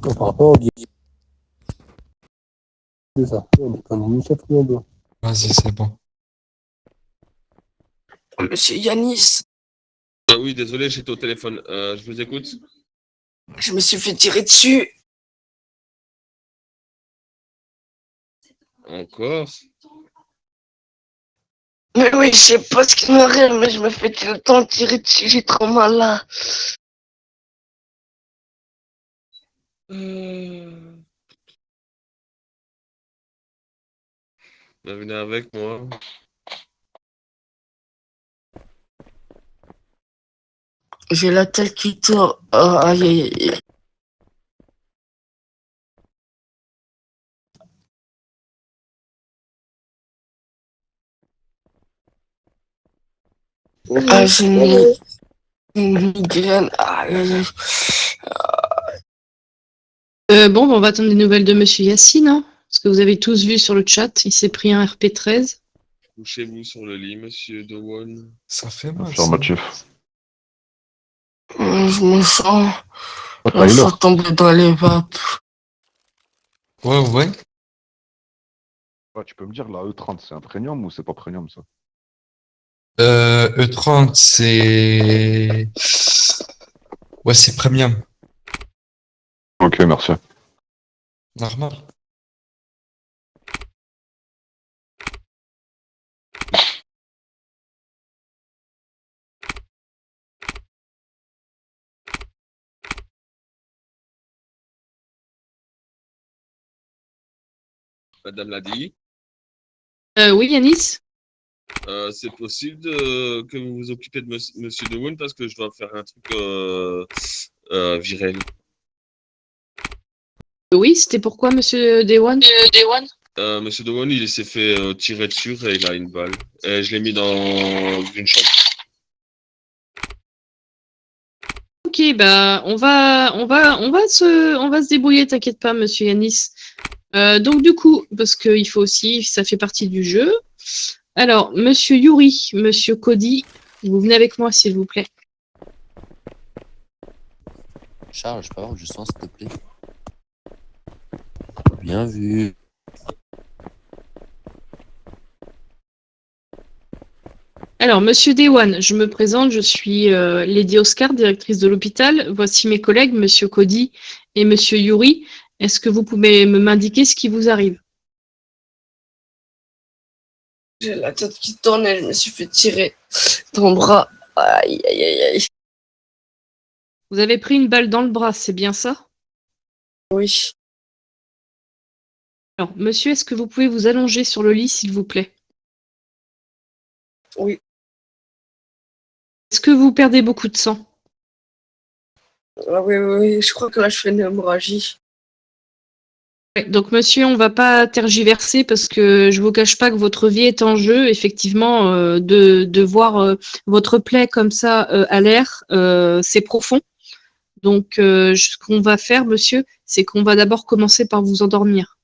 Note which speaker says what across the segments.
Speaker 1: Par rapport au guide, c'est ça. On est pas ni chef ni ado.
Speaker 2: Vas-y, c'est bon.
Speaker 3: Monsieur Yanis,
Speaker 4: Ah oui, désolé, j'étais au téléphone. Je vous écoute.
Speaker 3: je me suis fait tirer dessus.
Speaker 4: Encore?
Speaker 3: Mais oui, je sais pas ce qui m'arrive, mais je me fais tout le temps tirer dessus, j'ai trop mal là.
Speaker 4: Venez avec moi.
Speaker 3: J'ai la tête qui tourne. Oh, aïe, aïe, aïe. Ah, j'ai une migraine. Aïe, aïe, aïe.
Speaker 5: Bon, on va attendre des nouvelles de Monsieur Yacine, hein, parce que vous avez tous vu sur le chat, il s'est pris un RP13.
Speaker 4: Couchez-vous sur le lit, monsieur Dewon.
Speaker 2: Ça fait mal. Ça.
Speaker 6: Affirmatif.
Speaker 3: Je me sens,
Speaker 6: Ah,
Speaker 3: je me
Speaker 6: Tyler.
Speaker 3: sens tomber dans les vapes.
Speaker 2: Ouais, ouais.
Speaker 6: Ouais, tu peux me dire, la E30, c'est un premium ou c'est pas premium, ça?
Speaker 2: E30, c'est. Ouais, c'est premium.
Speaker 6: Ok, merci.
Speaker 2: Normal.
Speaker 4: Madame l'a dit.
Speaker 5: Oui, Yanis?
Speaker 4: C'est possible que vous vous occupez de monsieur Dewon parce que je dois faire un truc viril.
Speaker 5: Oui, c'était pourquoi, Monsieur Dewan?
Speaker 4: Monsieur Dewon, il s'est fait tirer dessus et il a une balle. Et je l'ai mis dans une chambre.
Speaker 5: Ok, bah on va se débrouiller, t'inquiète pas, Monsieur Yanis. Donc du coup, parce qu'il faut aussi, ça fait partie du jeu. Alors, Monsieur Yuri, Monsieur Cody, vous venez avec moi, s'il vous plaît.
Speaker 7: Charles, je peux avoir du sang, s'il te plaît. Bien vu.
Speaker 5: Alors, Monsieur Dewan, je me présente, je suis Lady Oscar, directrice de l'hôpital. Voici mes collègues, Monsieur Cody et Monsieur Yuri. Est-ce que vous pouvez m'indiquer ce qui vous arrive?
Speaker 3: J'ai la tête qui tourne et je me suis fait tirer dans le bras. Aïe, aïe, aïe, aïe.
Speaker 5: Vous avez pris une balle dans le bras, c'est bien ça?
Speaker 3: Oui.
Speaker 5: Alors, monsieur, est-ce que vous pouvez vous allonger sur le lit, s'il vous plaît?
Speaker 3: Oui.
Speaker 5: Est-ce que vous perdez beaucoup de sang?
Speaker 3: Ah oui, oui, oui, je crois que là je fais une hémorragie.
Speaker 5: Ouais, donc, monsieur, on va pas tergiverser parce que je vous cache pas que votre vie est en jeu. Effectivement, de voir votre plaie comme ça à l'air, c'est profond. Donc, ce qu'on va faire, monsieur, c'est qu'on va d'abord commencer par vous endormir.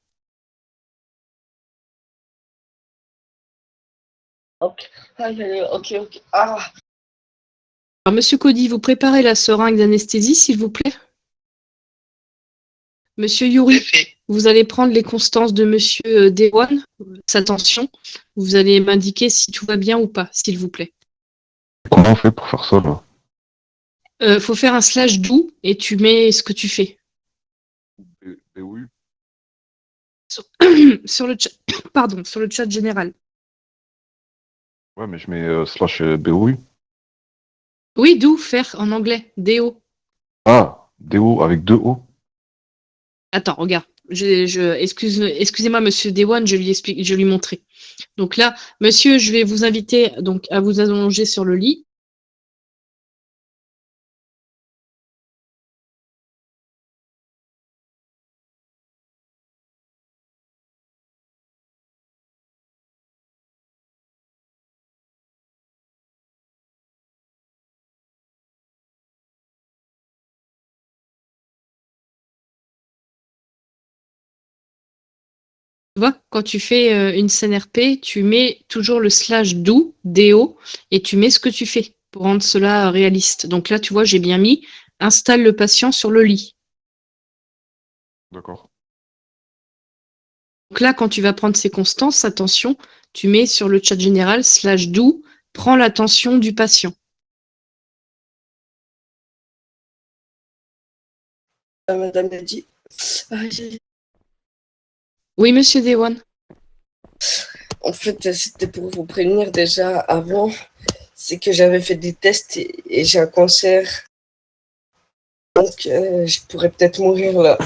Speaker 3: Ok. Aïe, aïe, aïe, ok, ok. Ah.
Speaker 5: Alors, monsieur Cody, vous préparez la seringue d'anesthésie, s'il vous plaît. Monsieur Yuri, vous allez prendre les constances de monsieur Dewan, sa tension. Vous allez m'indiquer si tout va bien ou pas, s'il vous plaît.
Speaker 6: Comment on fait pour faire ça, là?
Speaker 5: Faut faire un slash doux et tu mets ce que tu fais.
Speaker 6: Et oui.
Speaker 5: Sur le chat, pardon, sur le chat général.
Speaker 6: Ouais, mais je mets slash BOU.
Speaker 5: Oui, doux, faire en anglais, DO.
Speaker 6: Ah, DO avec deux O.
Speaker 5: Attends, regarde. Excusez-moi, monsieur Dewan, je lui explique, je lui montrer. Donc là, monsieur, je vais vous inviter donc à vous allonger sur le lit. Tu vois, quand tu fais une scène RP, tu mets toujours le slash do, DO, et tu mets ce que tu fais pour rendre cela réaliste. Donc là, tu vois, j'ai bien mis installe le patient sur le lit.
Speaker 6: D'accord.
Speaker 5: Donc là, quand tu vas prendre ces constances, attention, tu mets sur le chat général /do, prends l'attention du patient.
Speaker 3: Madame l'a dit.
Speaker 5: Oui, monsieur Dewan.
Speaker 3: En fait, c'était pour vous prévenir déjà avant. C'est que j'avais fait des tests et j'ai un cancer. Donc, je pourrais peut-être mourir là.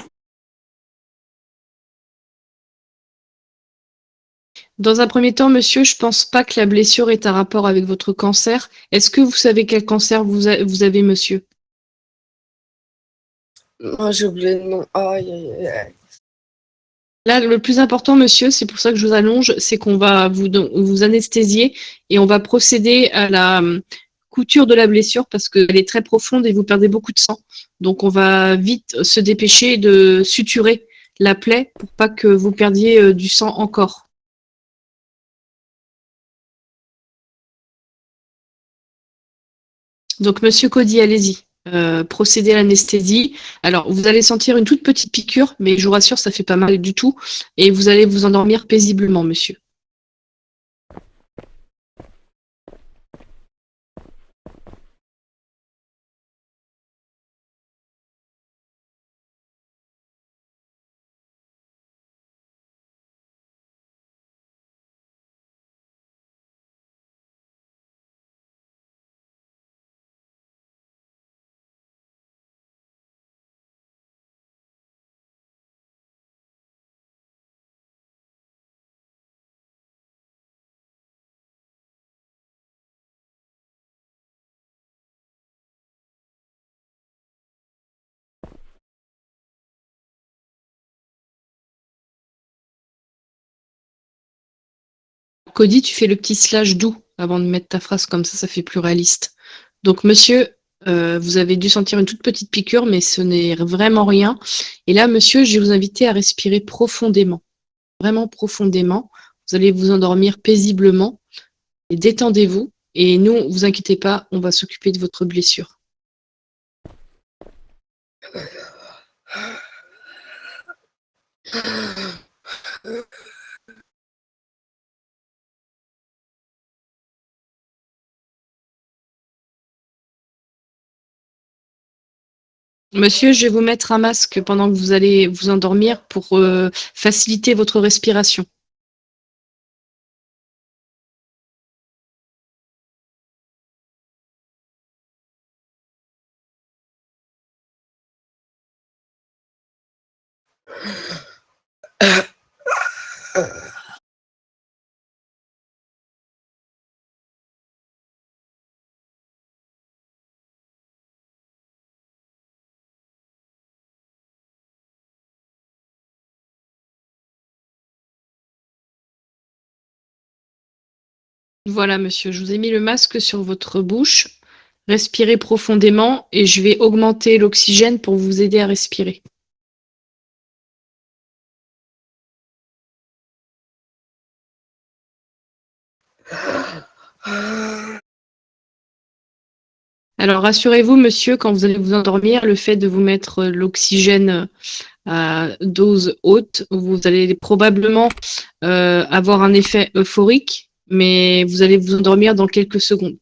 Speaker 5: Dans un premier temps, monsieur, je pense pas que la blessure ait un rapport avec votre cancer. Est-ce que vous savez quel cancer vous avez, monsieur?
Speaker 3: Non, j'ai oublié le nom. Aïe, aïe, aïe.
Speaker 5: Là, le plus important, monsieur, c'est pour ça que je vous allonge, c'est qu'on va vous anesthésier et on va procéder à la couture de la blessure parce qu'elle est très profonde et vous perdez beaucoup de sang. Donc, on va vite se dépêcher de suturer la plaie pour pas que vous perdiez du sang encore. Donc, monsieur Cody, allez-y. Procédez à l'anesthésie. Alors, vous allez sentir une toute petite piqûre, mais je vous rassure, ça fait pas mal du tout. Et vous allez vous endormir paisiblement, monsieur. Cody, tu fais le petit slash doux avant de mettre ta phrase comme ça fait plus réaliste. Donc, monsieur, vous avez dû sentir une toute petite piqûre, mais ce n'est vraiment rien. Et là, monsieur, je vais vous inviter à respirer profondément, vraiment profondément. Vous allez vous endormir paisiblement et détendez-vous. Et nous, vous inquiétez pas, on va s'occuper de votre blessure. Monsieur, je vais vous mettre un masque pendant que vous allez vous endormir pour faciliter votre respiration. Voilà, monsieur, je vous ai mis le masque sur votre bouche. Respirez profondément et je vais augmenter l'oxygène pour vous aider à respirer. Alors, rassurez-vous, monsieur, quand vous allez vous endormir, le fait de vous mettre l'oxygène à dose haute, vous allez probablement avoir un effet euphorique, mais vous allez vous endormir dans quelques secondes.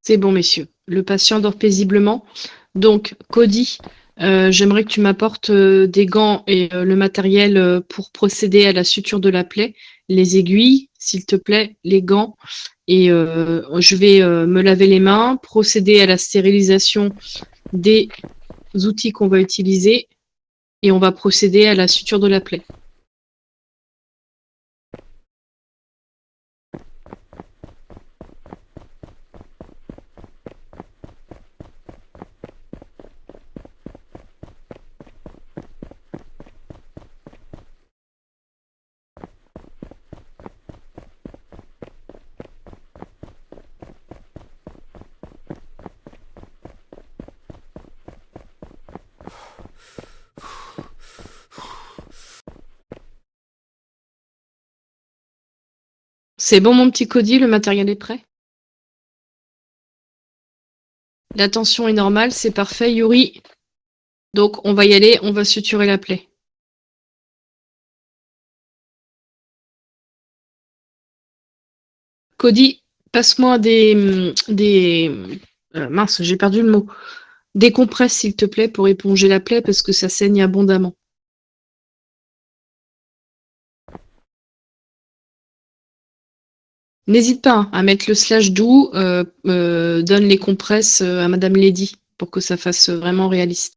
Speaker 5: C'est bon, messieurs. Le patient dort paisiblement. Donc, Cody, j'aimerais que tu m'apportes des gants et le matériel pour procéder à la suture de la plaie, les aiguilles, s'il te plaît, les gants. Et je vais me laver les mains, procéder à la stérilisation des outils qu'on va utiliser et on va procéder à la suture de la plaie. C'est bon, mon petit Cody, le matériel est prêt? La tension est normale, c'est parfait, Yuri. Donc, on va y aller, on va suturer la plaie. Cody, passe-moi mince, j'ai perdu le mot. Des compresses, s'il te plaît, pour éponger la plaie, parce que ça saigne abondamment. N'hésite pas à mettre le slash doux, donne les compresses à Madame Lady, pour que ça fasse vraiment réaliste.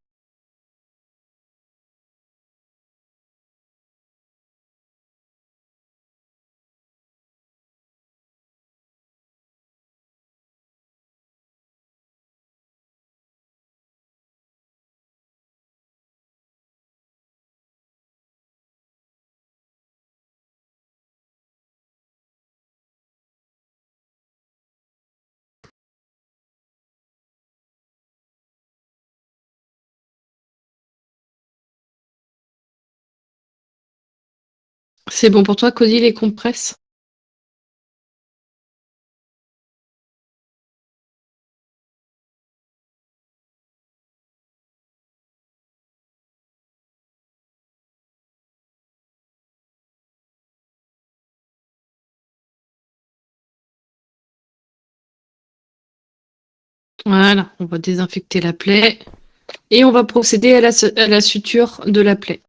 Speaker 5: C'est bon pour toi, Cody, les compresses? Voilà, on va désinfecter la plaie et on va procéder à la suture de la plaie.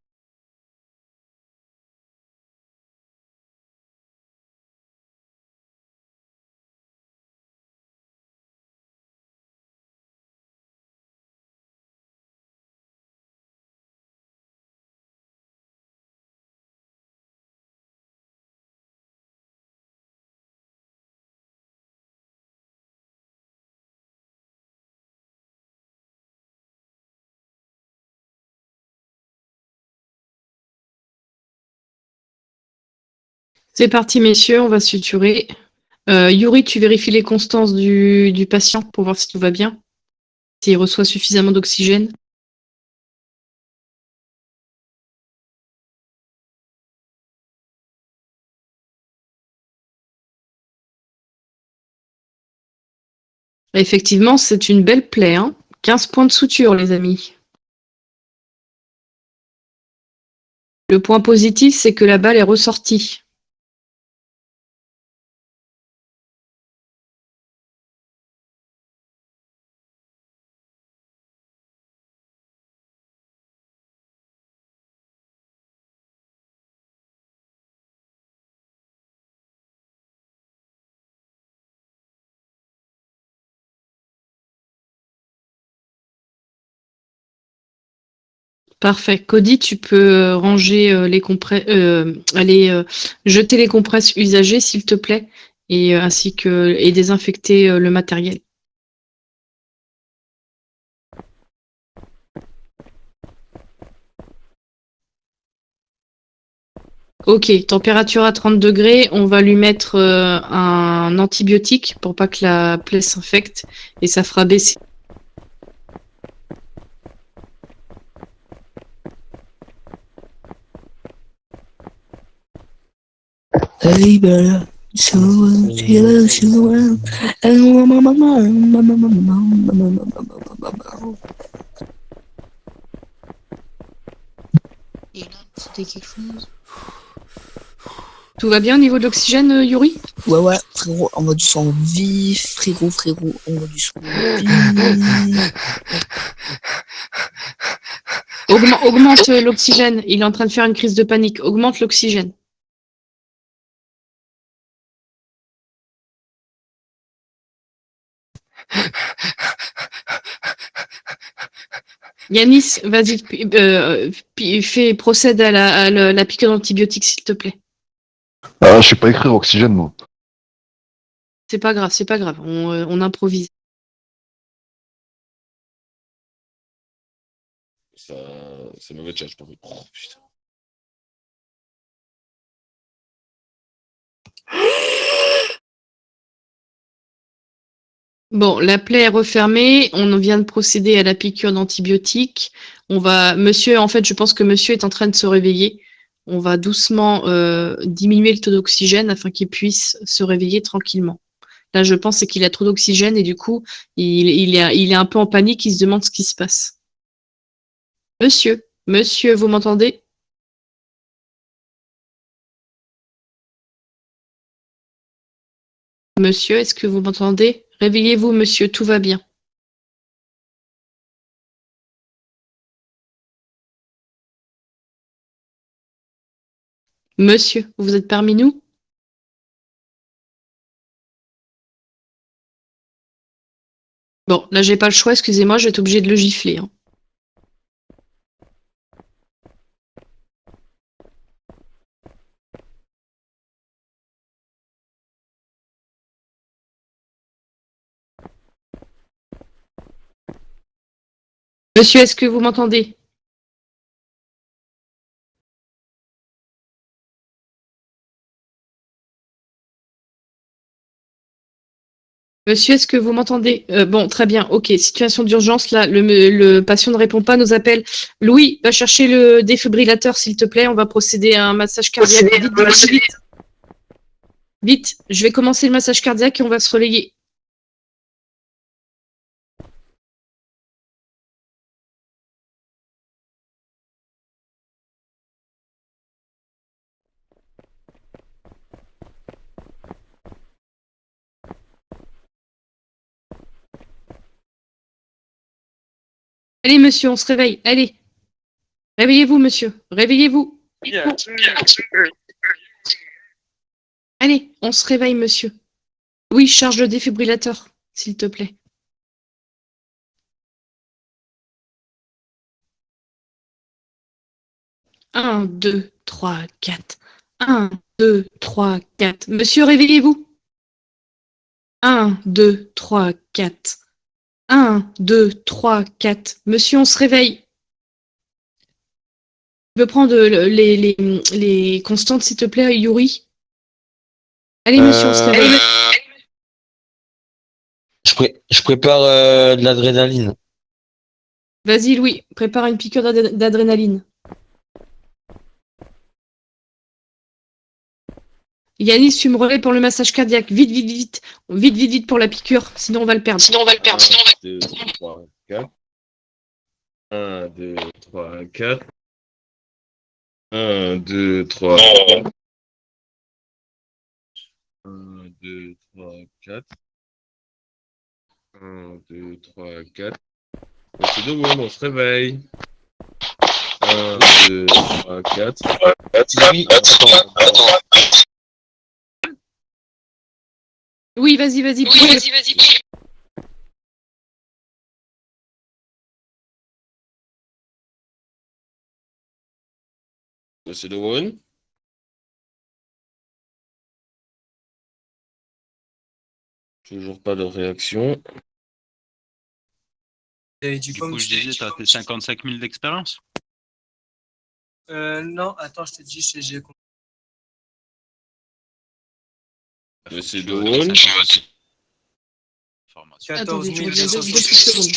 Speaker 5: C'est parti, messieurs, on va suturer. Yuri, tu vérifies les constances du patient pour voir si tout va bien, s'il reçoit suffisamment d'oxygène. Effectivement, c'est une belle plaie, hein. 15 points de suture, les amis. Le point positif, c'est que la balle est ressortie. Parfait. Cody, tu peux ranger jeter les compresses usagées, s'il te plaît, et désinfecter le matériel. Ok, température à 30 degrés, on va lui mettre un antibiotique pour pas que la plaie s'infecte et ça fera baisser. Et là, c'était quelque chose. Tout va bien au niveau de l'oxygène, Yuri?
Speaker 8: Ouais, frérot, on va du sang vif, frérot, on va du sang vif.
Speaker 5: Augmente l'oxygène, il est en train de faire une crise de panique. Augmente l'oxygène. Yanis, vas-y, procède à la piqûre d'antibiotique, s'il te plaît.
Speaker 6: Ah, je sais pas écrire oxygène, moi.
Speaker 5: C'est pas grave, on improvise.
Speaker 4: Ça, c'est mauvais chat, je pense. Oh, putain.
Speaker 5: Bon, la plaie est refermée, on vient de procéder à la piqûre d'antibiotique. Monsieur, en fait, je pense que monsieur est en train de se réveiller. on va doucement diminuer le taux d'oxygène afin qu'il puisse se réveiller tranquillement. Là, je pense c'est qu'il a trop d'oxygène et du coup, il est un peu en panique, il se demande ce qui se passe. Monsieur, vous m'entendez? Monsieur, est-ce que vous m'entendez? Réveillez-vous, monsieur, tout va bien. Monsieur, vous êtes parmi nous? Bon, là, j'ai pas le choix, excusez-moi, je vais être obligée de le gifler, hein. Monsieur, est-ce que vous m'entendez? Monsieur, est-ce que vous m'entendez? Bon, très bien, ok. Situation d'urgence, là, le patient ne répond pas, nous appelle. Louis, va chercher le défibrillateur, s'il te plaît. On va procéder à un massage cardiaque. Vite. Vite, je vais commencer le massage cardiaque et on va se relayer. Allez, monsieur, on se réveille. Allez. Réveillez-vous, monsieur. Réveillez-vous. Allez, on se réveille, monsieur. Oui, charge le défibrillateur, s'il te plaît. Un, 2, 3, 4. 1, 2, 3, 4. Monsieur, réveillez-vous. 1, 2, 3, 4. 1, 2, 3, 4. Monsieur, on se réveille. Tu peux prendre les constantes, s'il te plaît, Yuri? Allez, monsieur, on se réveille.
Speaker 9: Je prépare de l'adrénaline.
Speaker 5: Vas-y, Louis, prépare une piqûre d'adrénaline. Yanis, tu me relais pour le massage cardiaque. Vite, vite, vite. Vite, vite, vite pour la piqûre, sinon on va le perdre.
Speaker 4: 1, 2, 3, 4. 1, 2, 3, 4. 1, 2, 3, 4. 1, 2, 3, 4. 1, 2, 3, 4. C'est deux secondes, on se réveille. 1, 2, 3, 4.
Speaker 9: Oui, attends.
Speaker 5: Oui, vas-y, vas-y.
Speaker 4: Monsieur Dewan. Toujours pas de réaction.
Speaker 10: Du coup, je disais, tu as tes 55 000 d'expérience?
Speaker 11: Non, attends, je te dis, j'ai compris.
Speaker 4: Monsieur Dewan.
Speaker 5: Attendez, je reviens
Speaker 11: 14
Speaker 5: deux petites secondes.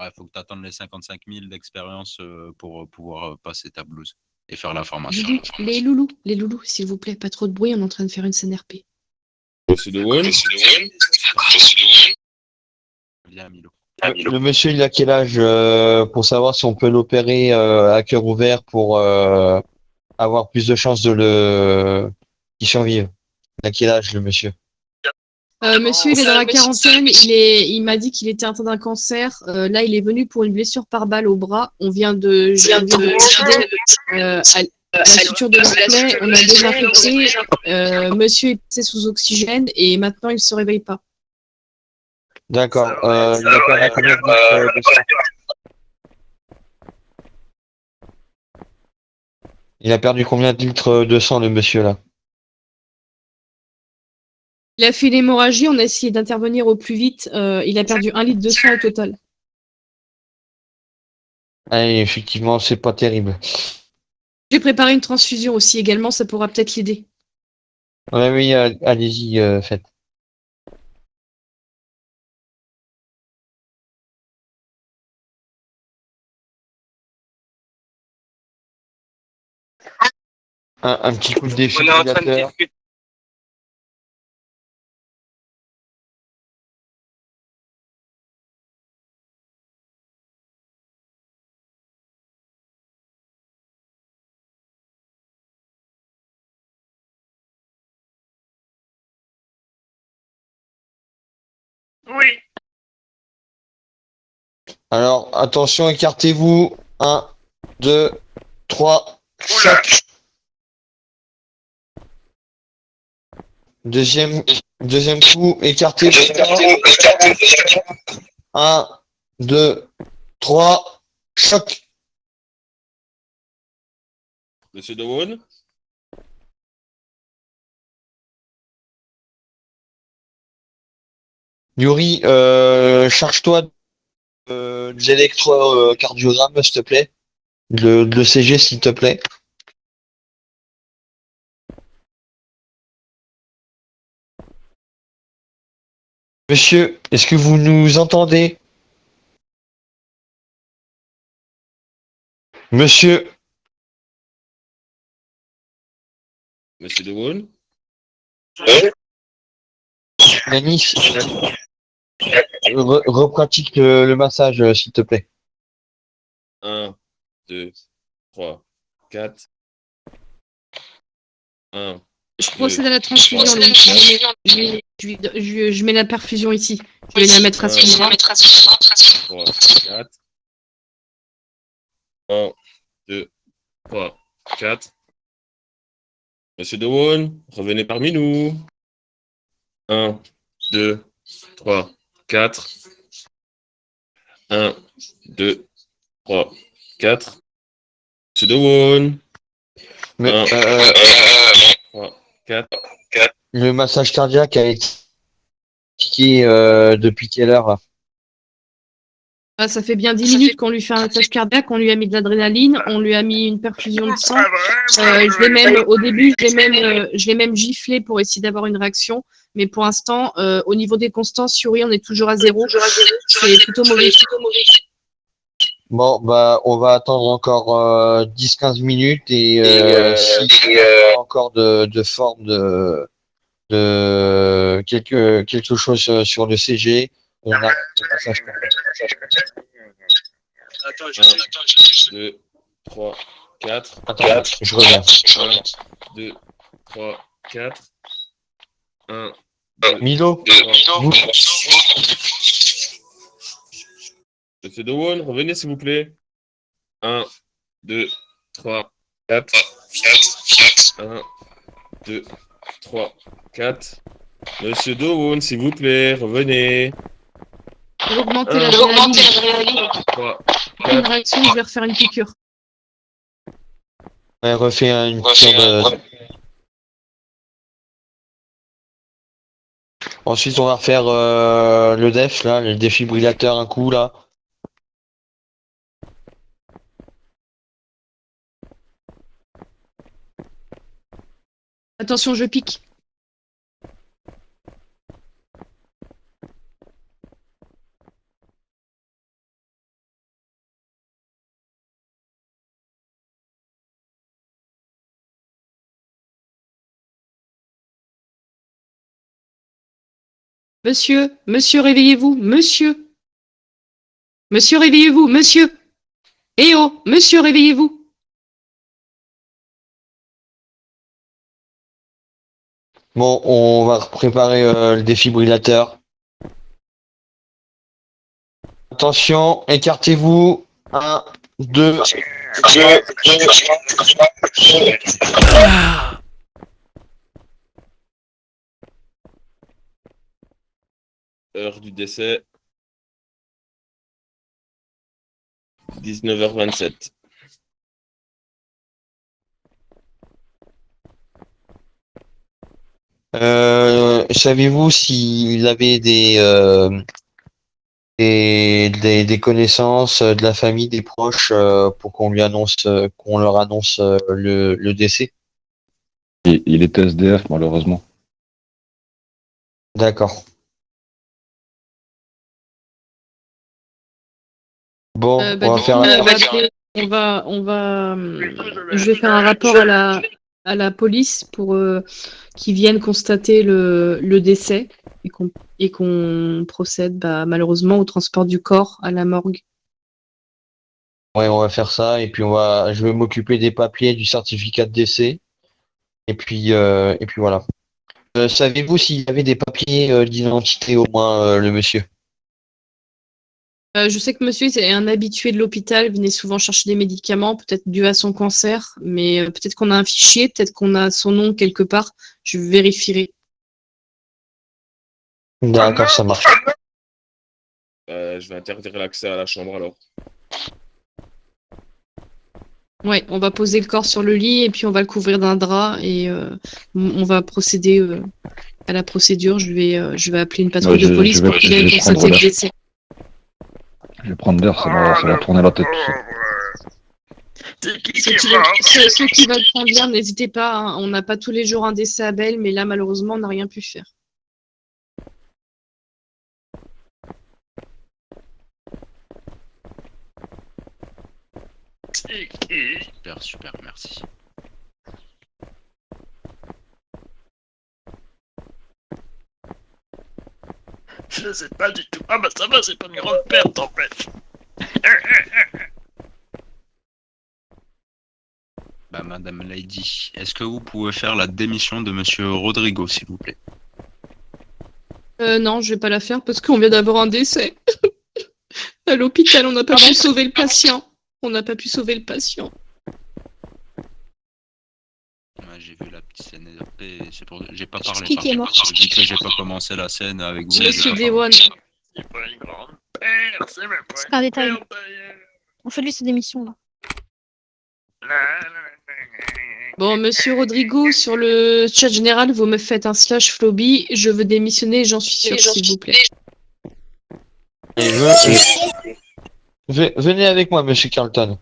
Speaker 10: Il faut que tu attendes les 55 000 d'expérience pour pouvoir passer ta blouse et faire la formation.
Speaker 5: Les loulous, s'il vous plaît, pas trop de bruit, on est en train de faire une CNRP.
Speaker 4: Monsieur Dewan.
Speaker 10: Viens, Milo.
Speaker 9: Le monsieur, il a quel âge pour savoir si on peut l'opérer à cœur ouvert pour avoir plus de chances qu'il survive. Il a quel âge, le monsieur?
Speaker 5: Monsieur, il est dans la quarantaine, il m'a dit qu'il était atteint d'un cancer. Là, il est venu pour une blessure par balle au bras. On vient de procéder à la suture de la plaie. On a désinfecté. Monsieur est passé sous oxygène et maintenant, il ne se réveille pas.
Speaker 9: D'accord. Il a perdu combien de litres de sang? Il a perdu combien de litres de sang, le monsieur, là?
Speaker 5: Il a fait une hémorragie, on a essayé d'intervenir au plus vite. Il a perdu 1 litre de sang au total.
Speaker 9: Ah, effectivement, c'est pas terrible.
Speaker 5: J'ai préparé une transfusion aussi également, ça pourra peut-être l'aider.
Speaker 9: Ouais, oui, allez-y, faites. Un petit coup de
Speaker 11: On est en train de
Speaker 9: défibrillateur.
Speaker 11: discuter. Oui.
Speaker 9: Alors, attention, écartez-vous. 1, 2, 3, choc. Deuxième coup, écartez-vous. 1, 2, 3, choc.
Speaker 4: Monsieur Dewon?
Speaker 9: Yuri, charge-toi de l'électrocardiogramme, s'il te plaît. Le CG, s'il te plaît. Monsieur, est-ce que vous nous entendez? Monsieur,
Speaker 4: Monsieur Dewon?
Speaker 9: Yanis, repratique le massage, s'il te plaît.
Speaker 4: 1, 2, 3, 4. 1.
Speaker 5: Je procède à la transfusion. Donc je mets la perfusion ici. Je vais la mettre à ce moment-là.
Speaker 4: 3, 4. 1, 2, 3, 4. Monsieur Dewon, revenez parmi nous. 1, 2, 3, 4. 1, 2, 3, 4. Monsieur Dewon.
Speaker 9: Mais,
Speaker 4: 1, 3, 4.
Speaker 9: le massage cardiaque a été pratiqué depuis quelle heure là?
Speaker 5: Ah, ça fait bien 10 minutes qu'on lui fait un massage cardiaque, on lui a mis de l'adrénaline, on lui a mis une perfusion de sang. Au début, je l'ai même giflé pour essayer d'avoir une réaction. Mais pour l'instant, au niveau des constances, Yuri, on est toujours à 0. C'est plutôt mauvais.
Speaker 9: Bon, bah, on va attendre encore 10-15 minutes et s'il y a encore de forme de quelque chose sur le CG, on a le massage cardiaque.
Speaker 11: Attends,
Speaker 4: 2, 3, 4.
Speaker 9: Attends, je reviens.
Speaker 4: 1, 2, 3, 4. 1, 2,
Speaker 9: Milo,
Speaker 4: 3.
Speaker 9: vous,
Speaker 4: Monsieur Dewon, revenez s'il vous plaît. 1, 2, 3, 4. 1, 2, 3, 4. Monsieur Dewon, s'il vous plaît, revenez.
Speaker 5: Pour augmenter l'adrénaline.
Speaker 4: 3,
Speaker 5: Une
Speaker 4: 4.
Speaker 5: réaction, je vais refaire une piqûre.
Speaker 9: ouais, refait une piqûre de... Ensuite, on va refaire le def, là, le défibrillateur, un coup, là.
Speaker 5: Attention, je pique. Monsieur, réveillez-vous, monsieur. Monsieur, réveillez-vous, monsieur. Eh oh, monsieur, réveillez-vous.
Speaker 9: Bon, on va préparer le défibrillateur. Attention, écartez-vous. 1, 2, 3.
Speaker 4: Heure du décès. 19h27.
Speaker 9: Savez-vous s'il avait des connaissances de la famille, des proches, pour qu'on leur annonce le décès?
Speaker 6: Il est SDF, malheureusement.
Speaker 9: D'accord. Bon, on va faire
Speaker 5: je vais faire un rapport à à la police pour qu'ils viennent constater le décès et qu'on procède malheureusement au transport du corps à la morgue.
Speaker 9: Ouais, on va faire ça et puis je vais m'occuper des papiers du certificat de décès et puis voilà. Savez-vous s'il y avait des papiers d'identité au moins, le monsieur?
Speaker 5: Je sais que monsieur est un habitué de l'hôpital, il venait souvent chercher des médicaments, peut-être dû à son cancer, mais peut-être qu'on a un fichier, peut-être qu'on a son nom quelque part. Je vérifierai.
Speaker 9: D'accord, ça marche.
Speaker 4: Je vais interdire l'accès à la chambre alors.
Speaker 5: Ouais, on va poser le corps sur le lit et puis on va le couvrir d'un drap et on va procéder à la procédure. Je vais appeler une patrouille de police pour qu'ils viennent constater le décès.
Speaker 6: Je vais prendre l'air, ça va tourner la tête tout ça.
Speaker 5: Ceux qui veulent prendre l'air, n'hésitez pas, hein. On n'a pas tous les jours un décès à Belle, mais là, malheureusement, on n'a rien pu faire.
Speaker 10: Super, super, merci.
Speaker 11: Je sais pas du tout. Ah bah ça va, c'est pas une grande perte en fait.
Speaker 10: Bah, Madame Lady, est-ce que vous pouvez faire la démission de Monsieur Rodrigo, s'il vous plaît?
Speaker 5: Non, je vais pas la faire parce qu'on vient d'avoir un décès. À l'hôpital, on n'a pas pu sauver le patient. On n'a pas pu sauver le patient.
Speaker 10: Ouais, j'ai vu la petite scène et c'est pour... J'ai pas parlé.
Speaker 8: Qui est mort?
Speaker 10: J'ai dit que j'ai pas commencé la scène avec vous.
Speaker 5: Monsieur Dewan.
Speaker 11: C'est pas une grande perte, c'est même pas
Speaker 8: C'est pas un
Speaker 11: une
Speaker 8: détail.
Speaker 11: perte d'ailleurs.
Speaker 8: On fait lui ses démissions là.
Speaker 5: Bon, Monsieur Rodrigo, sur le chat général, vous me faites un /Floby. Je veux démissionner, j'en suis sûre, s'il vous plaît.
Speaker 9: Et venez avec moi, monsieur Carlton.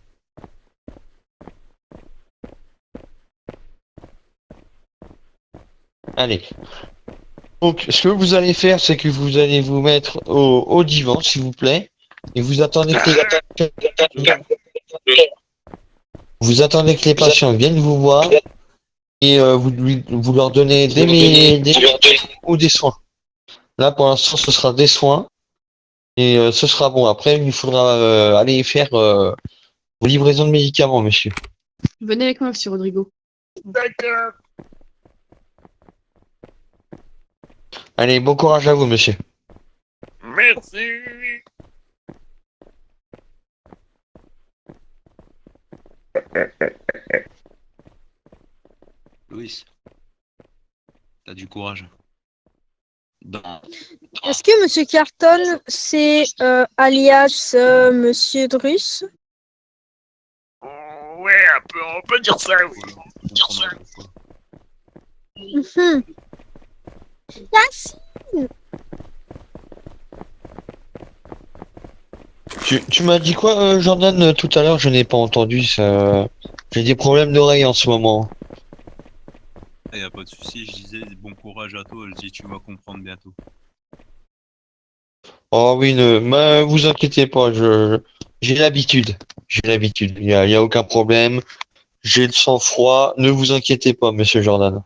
Speaker 9: Allez. Donc, ce que vous allez faire, c'est que vous allez vous mettre au divan, s'il vous plaît, et vous attendez que les patients viennent vous voir et vous leur donnez des soins. Là, pour l'instant, ce sera des soins et ce sera bon. Après, il faudra aller faire vos livraisons de médicaments, monsieur.
Speaker 5: Venez avec moi, Monsieur Rodrigo.
Speaker 11: D'accord.
Speaker 9: Allez, bon courage à vous, monsieur.
Speaker 11: Merci.
Speaker 10: Louis, t'as du courage.
Speaker 8: Est-ce que Monsieur Carton, c'est alias Monsieur Drus?
Speaker 11: Ouais, on peut dire ça, oui.
Speaker 8: Mhm. Yacine.
Speaker 9: Tu m'as dit quoi, Jordan, tout à l'heure? Je n'ai pas entendu ça. J'ai des problèmes d'oreille en ce moment.
Speaker 10: Y a pas de souci, je disais bon courage à toi, je dis tu vas comprendre bientôt.
Speaker 9: Oh oui, vous inquiétez pas, j'ai l'habitude. J'ai l'habitude. Il y a aucun problème. J'ai le sang-froid. Ne vous inquiétez pas, monsieur Jordan.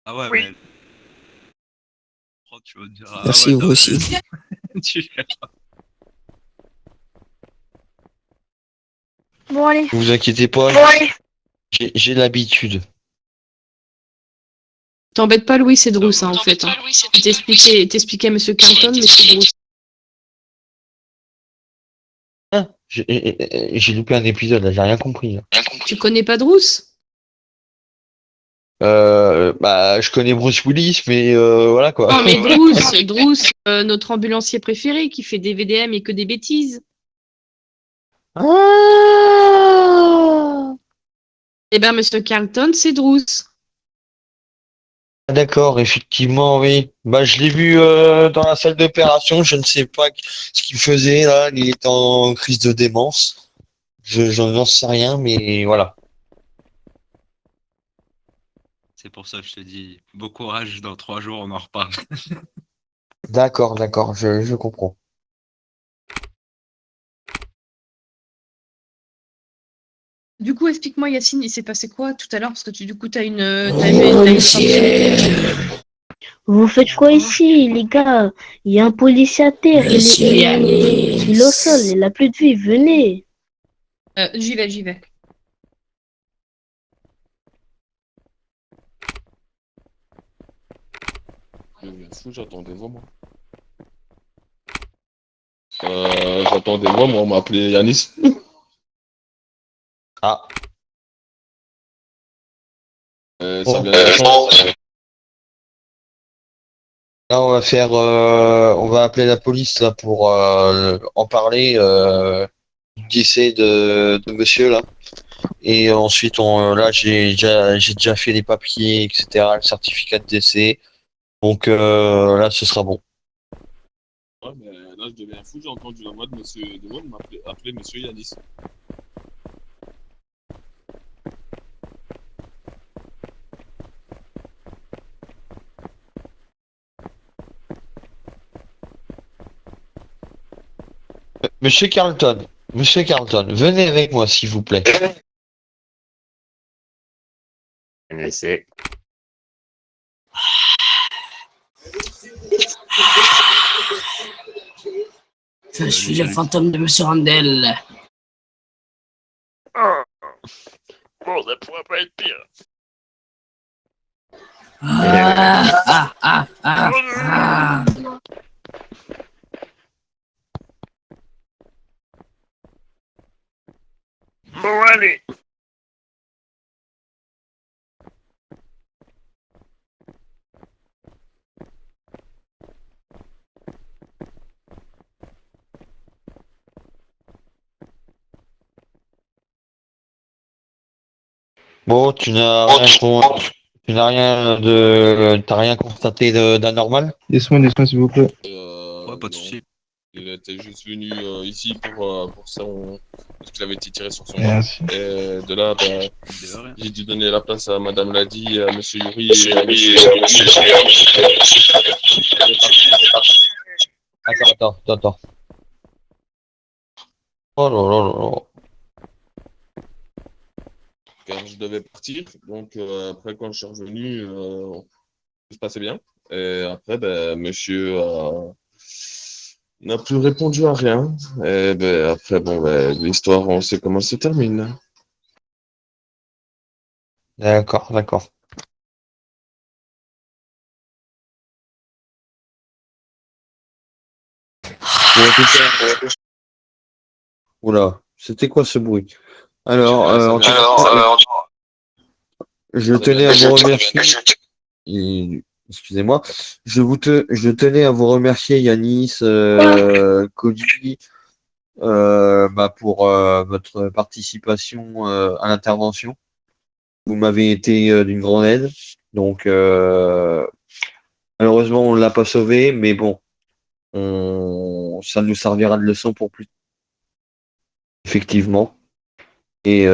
Speaker 10: Ah ouais,
Speaker 11: Oui.
Speaker 10: mais... Oh, tu vas te dire, ah
Speaker 8: Merci,
Speaker 10: ouais,
Speaker 8: vous aussi.
Speaker 10: Tu verras.
Speaker 8: Bon, allez.
Speaker 9: Ne vous inquiétez pas.
Speaker 11: Ouais.
Speaker 9: J'ai l'habitude.
Speaker 5: T'embête pas, Louis, c'est Drous, hein, en fait. Hein. T'expliquais à Monsieur Carlton, mais c'est Drous.
Speaker 9: Ah, j'ai loupé un épisode, là, j'ai rien compris. Là.
Speaker 5: Tu connais pas Drous?
Speaker 9: Je connais Bruce Willis, mais voilà quoi.
Speaker 5: Non, mais Drous, notre ambulancier préféré qui fait des VDM et que des bêtises.
Speaker 9: Ah
Speaker 5: Eh ben, Monsieur Carlton, c'est Drous.
Speaker 9: D'accord, effectivement, oui. Bah, je l'ai vu dans la salle d'opération. Je ne sais pas ce qu'il faisait là. Il était en crise de démence. J'en sais rien, mais voilà.
Speaker 10: C'est pour ça que je te dis, bon courage, dans 3 jours on en reparle.
Speaker 9: D'accord, je comprends.
Speaker 5: Du coup, explique-moi, Yacine, il s'est passé quoi tout à l'heure? Parce que du coup, t'as une
Speaker 12: Vous faites quoi ici, les gars? Il y a un policier à terre. Il est au sol, il a plus de vie. Venez.
Speaker 5: J'y vais, j'y vais.
Speaker 4: Je deviens fou, j'attends des voix, moi. J'attends des voix, moi, on m'a appelé Yanis.
Speaker 9: Ah.
Speaker 4: Ça vient de
Speaker 9: Là, on va appeler la police là pour en parler du décès de monsieur là. Et ensuite, là, j'ai déjà fait les papiers, etc., le certificat de décès. Donc là, ce sera bon.
Speaker 4: Ouais, mais là, je deviens fou, j'ai entendu la voix de monsieur Devon m'appeler monsieur Yanis.
Speaker 9: Monsieur Carlton, venez avec moi, s'il vous plaît.
Speaker 1: Laissez.
Speaker 13: Je suis le fantôme de Monsieur Randel.
Speaker 11: Oh. Bon, ça pourrait pas être pire. Bon, allez.
Speaker 9: Bon, t'as rien constaté d'anormal?
Speaker 14: Des soins, s'il vous plaît.
Speaker 10: Ouais, pas de soucis.
Speaker 4: Il était juste venu ici pour son... parce qu'il avait été tiré sur son
Speaker 14: Merci.
Speaker 4: bras. Et de là, bah, j'ai dû donner la place à Madame Ladi, à Monsieur Yuri et à Monsieur...
Speaker 9: Attends. Oh là là là là.
Speaker 4: Car je devais partir, donc après quand je suis revenu, tout se passait bien. Et après, ben, monsieur n'a plus répondu à rien. Et ben, après, bon, ben, l'histoire, on sait comment se termine.
Speaker 9: D'accord. Oula, c'était quoi ce bruit? Alors, je tenais à vous remercier. Excusez-moi. Je tenais à vous remercier, Yanis, Cody, pour votre participation à l'intervention. Vous m'avez été d'une grande aide. Donc, malheureusement, on ne l'a pas sauvé, mais bon, ça nous servira de leçon pour plus. Effectivement. Et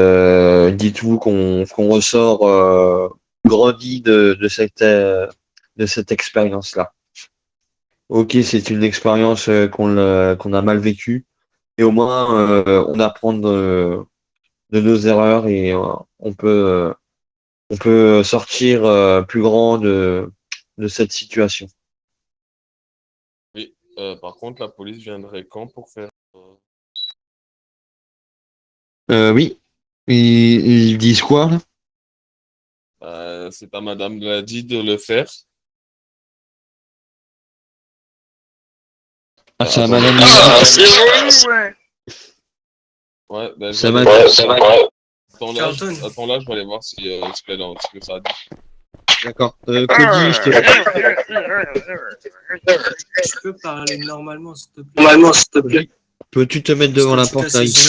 Speaker 9: dites-vous qu'on ressort grandi de cette expérience-là. Ok, c'est une expérience qu'on a mal vécue, et au moins on apprend de nos erreurs et on peut sortir plus grand de cette situation.
Speaker 4: Oui, par contre, la police viendrait quand pour faire...
Speaker 9: Oui, ils disent quoi là?
Speaker 4: C'est pas Madame Ladi de le faire.
Speaker 9: Ah, c'est à Madame.
Speaker 11: C'est relou, ouais.
Speaker 4: Ouais, ben,
Speaker 9: Ça
Speaker 4: va.
Speaker 9: va.
Speaker 4: Attends là, je vais aller voir si ce que ça a dit.
Speaker 9: D'accord. Cody, je te...
Speaker 13: Tu peux parler normalement, s'il te plaît.
Speaker 9: Peux-tu te mettre devant la porte là?
Speaker 13: Je suis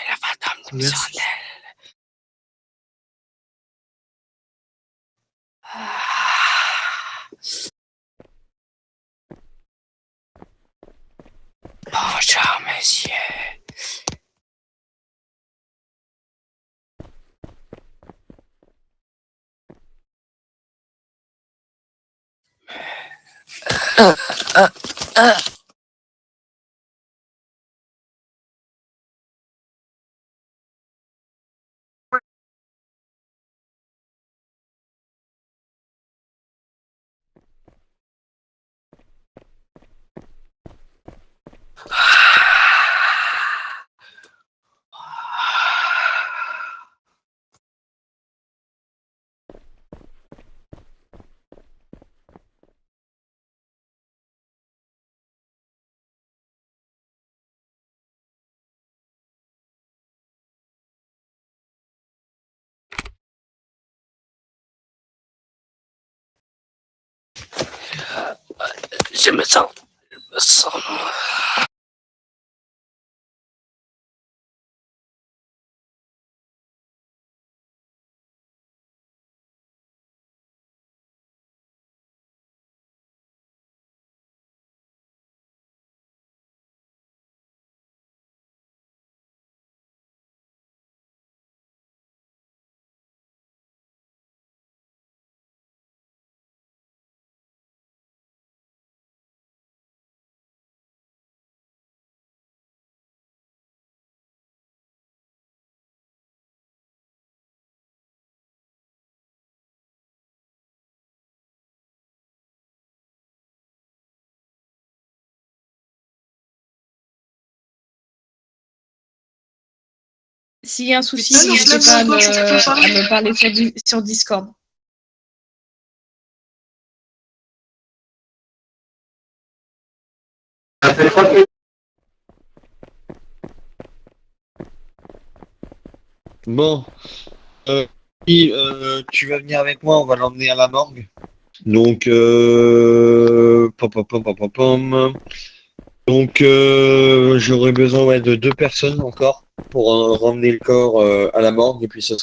Speaker 13: la fantôme de Monsieur Randel. Bonjour, monsieur.
Speaker 11: Je me sens.
Speaker 5: S'il y a un souci, n'hésitez pas à me parler sur Discord.
Speaker 9: Bon, si, tu vas venir avec moi, on va l'emmener à la morgue. Donc, pom, pom, pom, pom, pom, pom. Donc, j'aurais besoin ouais, de 2 personnes encore pour ramener le corps à la morgue et puis ça.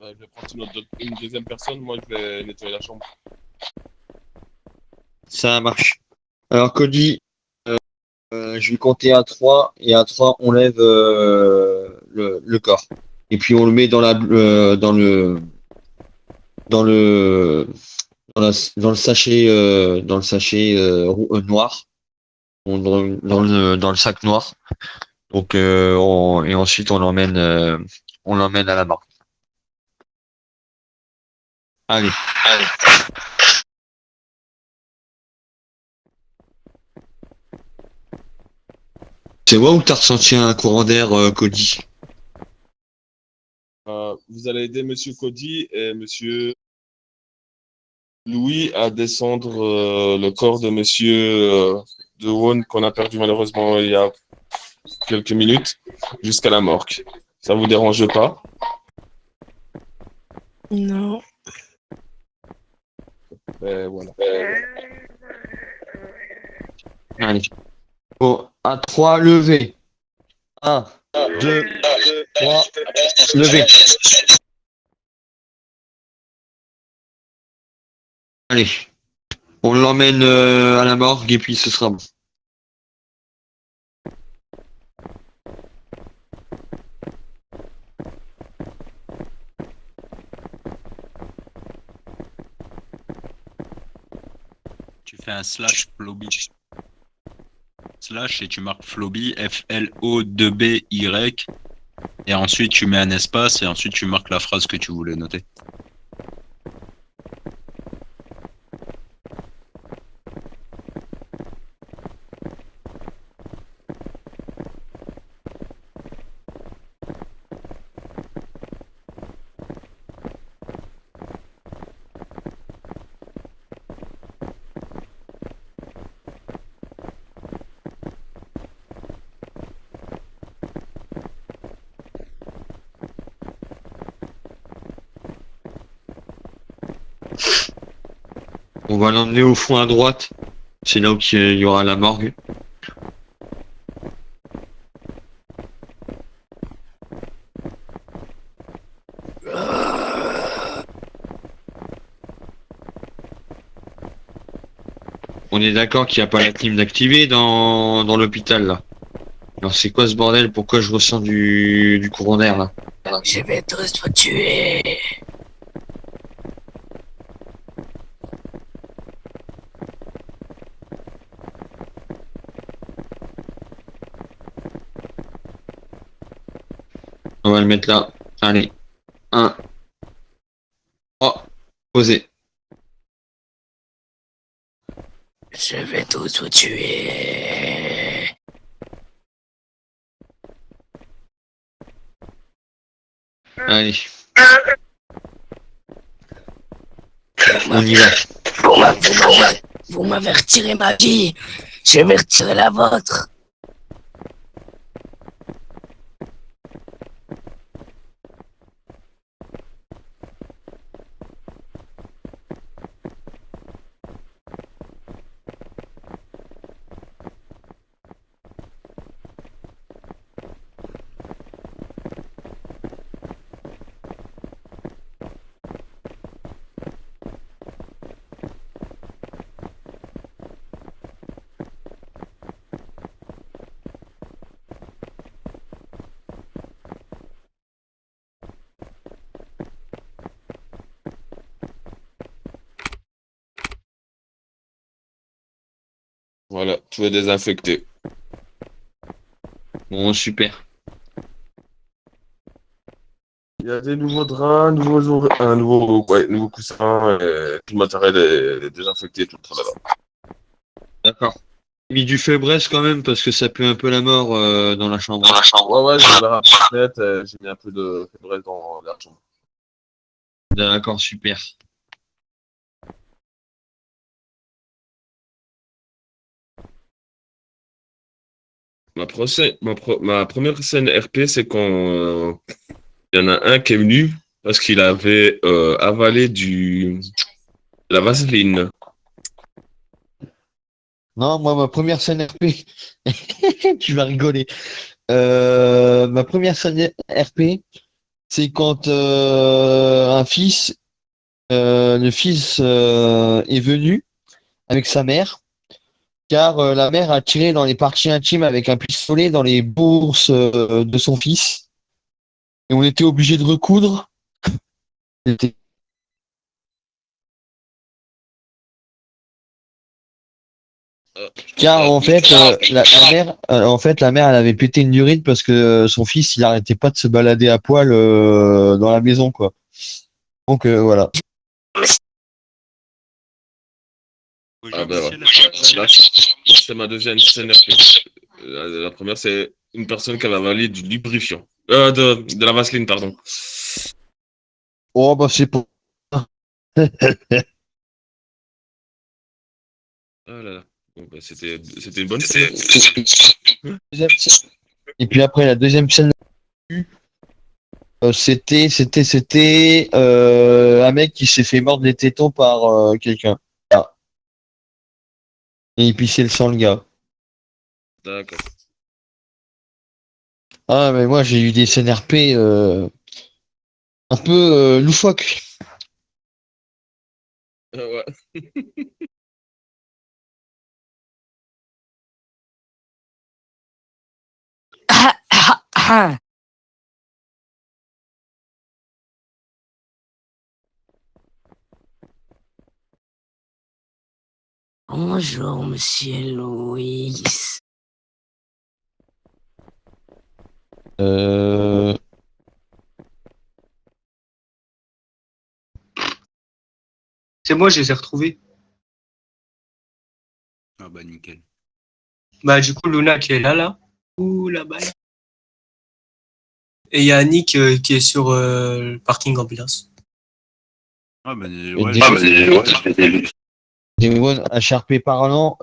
Speaker 4: Je vais prendre une deuxième personne, moi je vais nettoyer la chambre.
Speaker 9: Ça marche. Alors, Cody, je vais compter à 3 et à 3, on lève le corps. Et puis on le met dans le sachet noir, dans le sac noir. Donc et ensuite on l'emmène à la morgue. Allez. C'est moi ou t'as ressenti un courant d'air, Cody?
Speaker 4: Vous allez aider Monsieur Cody et Monsieur Louis à descendre le corps de Monsieur DeWaun qu'on a perdu malheureusement il y a quelques minutes jusqu'à la morgue. Ça vous dérange pas?
Speaker 8: Non.
Speaker 4: Voilà.
Speaker 9: Allez. Bon, à 3, levez. 1, 2, 3, levez. Allez. On l'emmène à la morgue et puis ce sera bon.
Speaker 10: Tu fais un slash Floby. Slash et tu marques Floby, F-L-O-2-B-Y. Et ensuite tu mets un espace et ensuite tu marques la phrase que tu voulais noter.
Speaker 9: On va l'emmener au fond à droite. C'est là où il y aura la morgue. On est d'accord qu'il n'y a pas la clim d'activer dans l'hôpital là. Alors c'est quoi ce bordel? Pourquoi je ressens du courant d'air là?
Speaker 11: Je vais tous vous tuer.
Speaker 9: On va le mettre là. Allez. 1. 3. Posez.
Speaker 11: Je vais tous vous tuer.
Speaker 9: Allez. On y va.
Speaker 11: Vous m'avez retiré ma vie. Je vais retirer la vôtre.
Speaker 4: Voilà, tout est désinfecté.
Speaker 9: Bon, super.
Speaker 4: Il y a des nouveaux draps, nouveau coussin, et tout le matériel est désinfecté, tout le tralala.
Speaker 9: D'accord. J'ai mis du Febreze quand même parce que ça pue un peu la mort dans la chambre.
Speaker 4: Ouais, j'ai ouvert la fenêtre, j'ai mis un peu de Febreze dans la chambre.
Speaker 9: D'accord, super.
Speaker 4: Ma première scène RP, c'est quand il y en a un qui est venu parce qu'il avait avalé de la vaseline.
Speaker 9: Non, moi, ma première scène RP, tu vas rigoler. Ma première scène RP, c'est quand le fils est venu avec sa mère, car la mère a tiré dans les parties intimes avec un pistolet dans les bourses de son fils. Et on était obligé de recoudre. C'était- Car en fait, la mère, elle avait pété une urine parce que son fils, il arrêtait pas de se balader à poil dans la maison, quoi. Donc voilà.
Speaker 4: Ah ben ouais. Là, c'est ma deuxième scène RP. La première, c'est une personne qui avait avalé du lubrifiant. De la vaseline, pardon.
Speaker 9: Oh bah c'est pour.
Speaker 4: Ah là là. Bon, bah, c'était une bonne scène.
Speaker 9: Deuxième scène. Et puis après la deuxième scène, c'était un mec qui s'est fait mordre les tétons par quelqu'un. Ah. Et il pissait le sang, le gars.
Speaker 4: D'accord.
Speaker 9: Ah mais moi j'ai eu des scènes RP un peu loufoques.
Speaker 4: Ouais.
Speaker 11: Bonjour, monsieur Louis.
Speaker 9: Euh...
Speaker 13: C'est moi, je les ai retrouvés.
Speaker 10: Ah bah nickel.
Speaker 13: Bah, du coup, Luna qui est là. Ouh, là-bas. Et il y a Annick qui est sur le parking ambulance.
Speaker 10: Ah bah
Speaker 9: Et
Speaker 10: ouais,
Speaker 9: Demon, HRP parlant,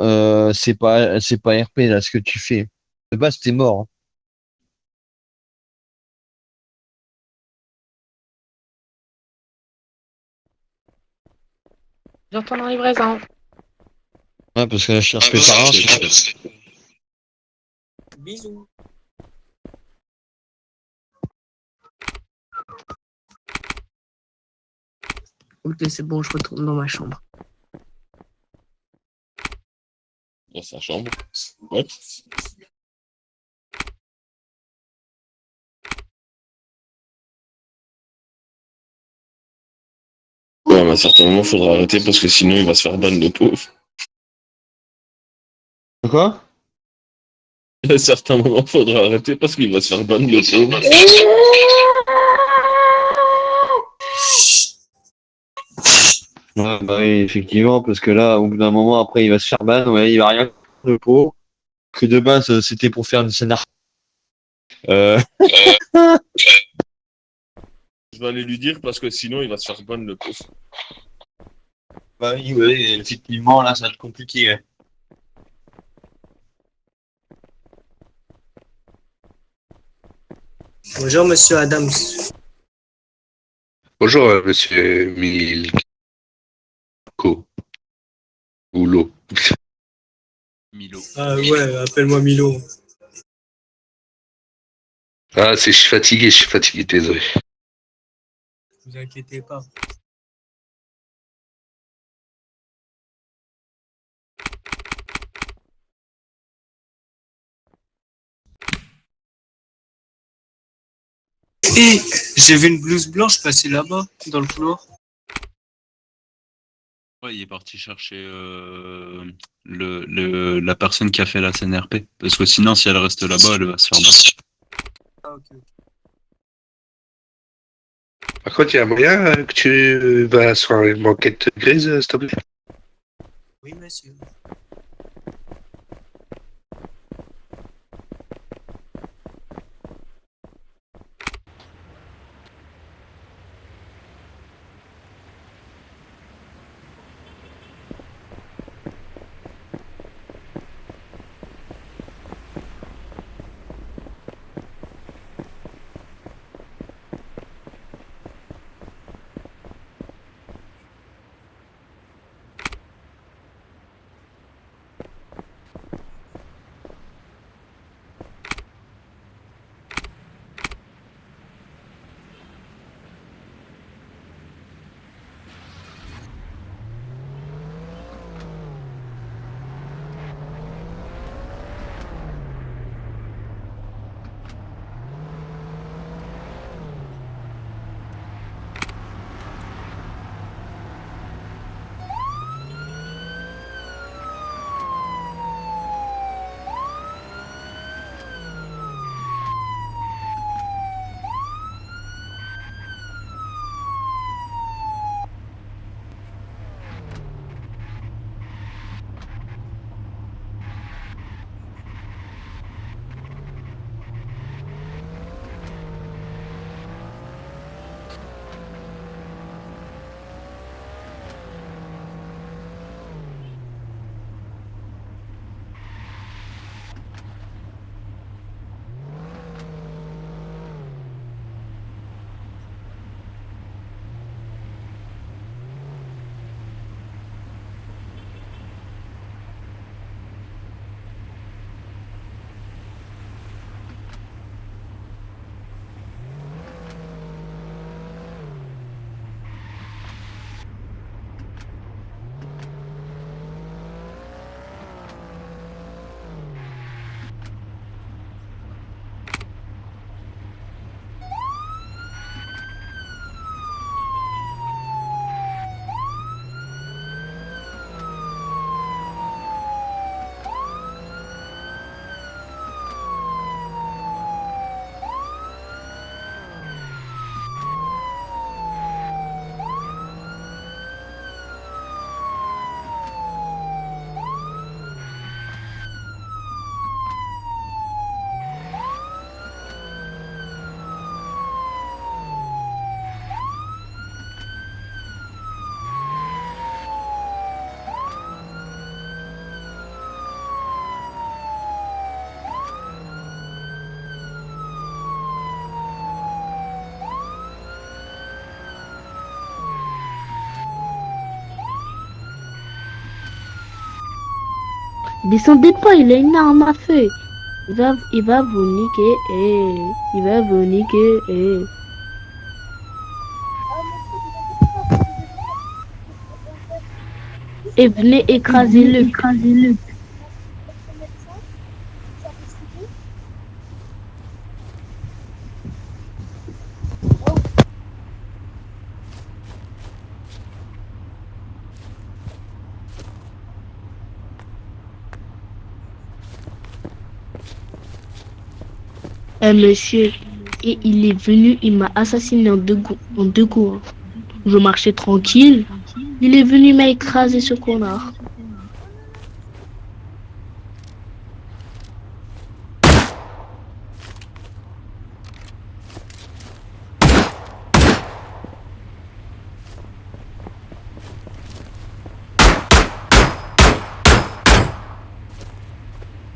Speaker 9: c'est pas RP là ce que tu fais. De base t'es mort. Hein.
Speaker 5: J'entends la livraison.
Speaker 9: Ouais, parce que HRP parlant, c'est.
Speaker 13: Bisous.
Speaker 11: Ok, c'est bon, je retourne dans ma chambre.
Speaker 4: Dans sa chambre. Ouais. Ouais, mais à un certain moment, il faudra arrêter parce que sinon, il va se faire ban de pauvre.
Speaker 9: Quoi?
Speaker 4: À un certain moment, il faudra arrêter parce qu'il va se faire ban de pauvre.
Speaker 9: Ouais, bah oui, effectivement, parce que là, au bout d'un moment, après, il va se faire ban, ouais, il va rien de peau. Que de base, c'était pour faire une scénar.
Speaker 4: Je vais aller lui dire parce que sinon, il va se faire ban de pauvre.
Speaker 9: Bah oui, ouais, effectivement, là, ça va être compliqué. Ouais.
Speaker 13: Bonjour, monsieur Adams.
Speaker 14: Bonjour, monsieur Milko. Ou Lo.
Speaker 10: Milo.
Speaker 13: Ah ouais, appelle-moi Milo.
Speaker 14: Ah, je suis fatigué, désolé.
Speaker 13: Ne vous inquiétez pas. Et j'ai vu une blouse blanche passer là-bas, dans le couloir.
Speaker 10: Ouais, il est parti chercher la personne qui a fait la CNRP. Parce que sinon, si elle reste là-bas, elle va se faire battre.
Speaker 13: Ah, ok.
Speaker 14: Par contre, il y a moyen que tu vas sur une banquette grise, s'il te plaît?
Speaker 13: Oui, monsieur.
Speaker 12: Descendez pas, il a une arme à feu. Il va vous niquer et il va vous niquer et. Et venez écraser-le, écrasez-le. Monsieur, et il est venu, il m'a assassiné en deux coups. Hein. Je marchais tranquille. Il est venu, il m'a écrasé ce connard.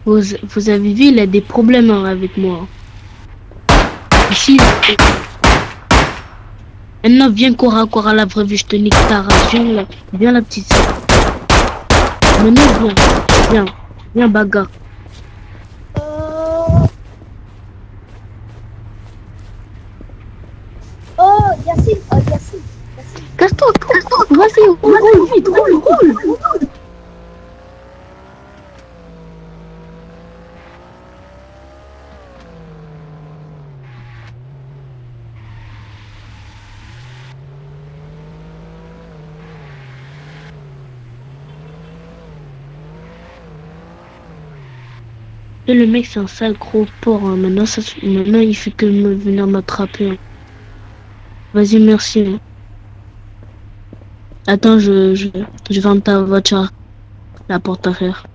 Speaker 12: Vous avez vu, il a des problèmes hein, avec moi. Ici, maintenant viens corps à la vraie vie, je te nique ta race. Viens la petite sœur. Maintenant viens bagarre.
Speaker 15: Oh, Yacine,
Speaker 12: Casse-toi, vas-y, roule vite, roule. Et le mec, c'est un sale gros porc. Hein. Maintenant, il fait que venir m'attraper. Hein. Vas-y, merci. Hein. Attends, je ferme ta voiture. La porte arrière.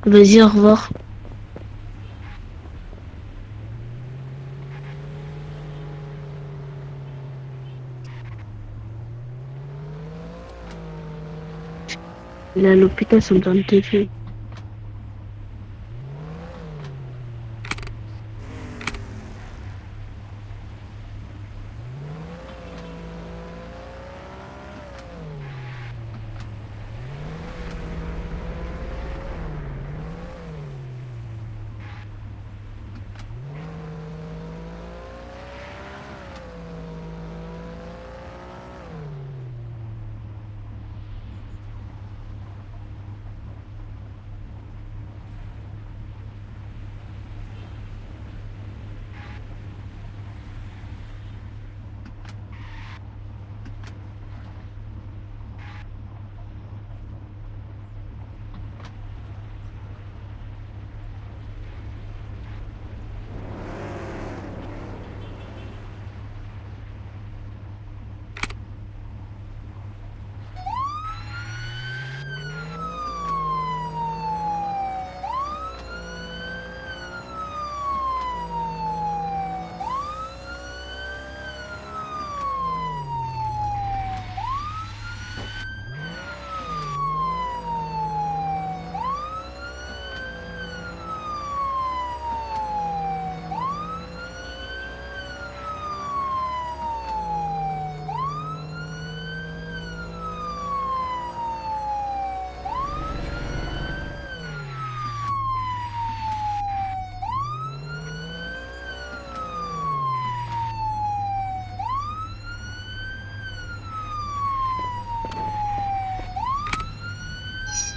Speaker 12: Vas-y, au revoir. Il est à l'hôpital, ça me donne des vies.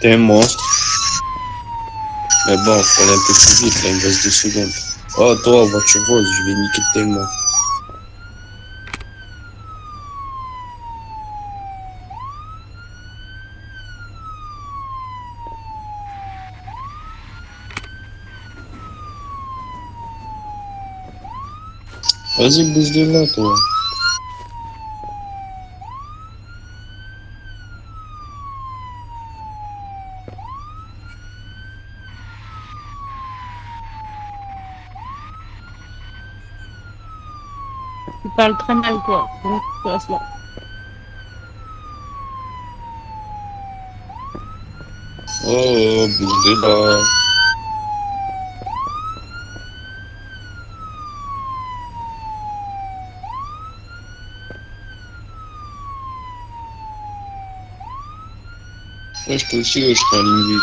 Speaker 15: T'es un monstre. Mais bon, faut aller un peu plus vite, là, il me reste 2 secondes. Oh, toi, voiture rose, je vais niquer tellement. Vas-y, bouge de là, toi.
Speaker 5: Tu parles très mal, toi. Donc, tu restes là.
Speaker 15: Oh, bouge de là. Ouais, je peux aussi, ouais, je serai en ligne vite.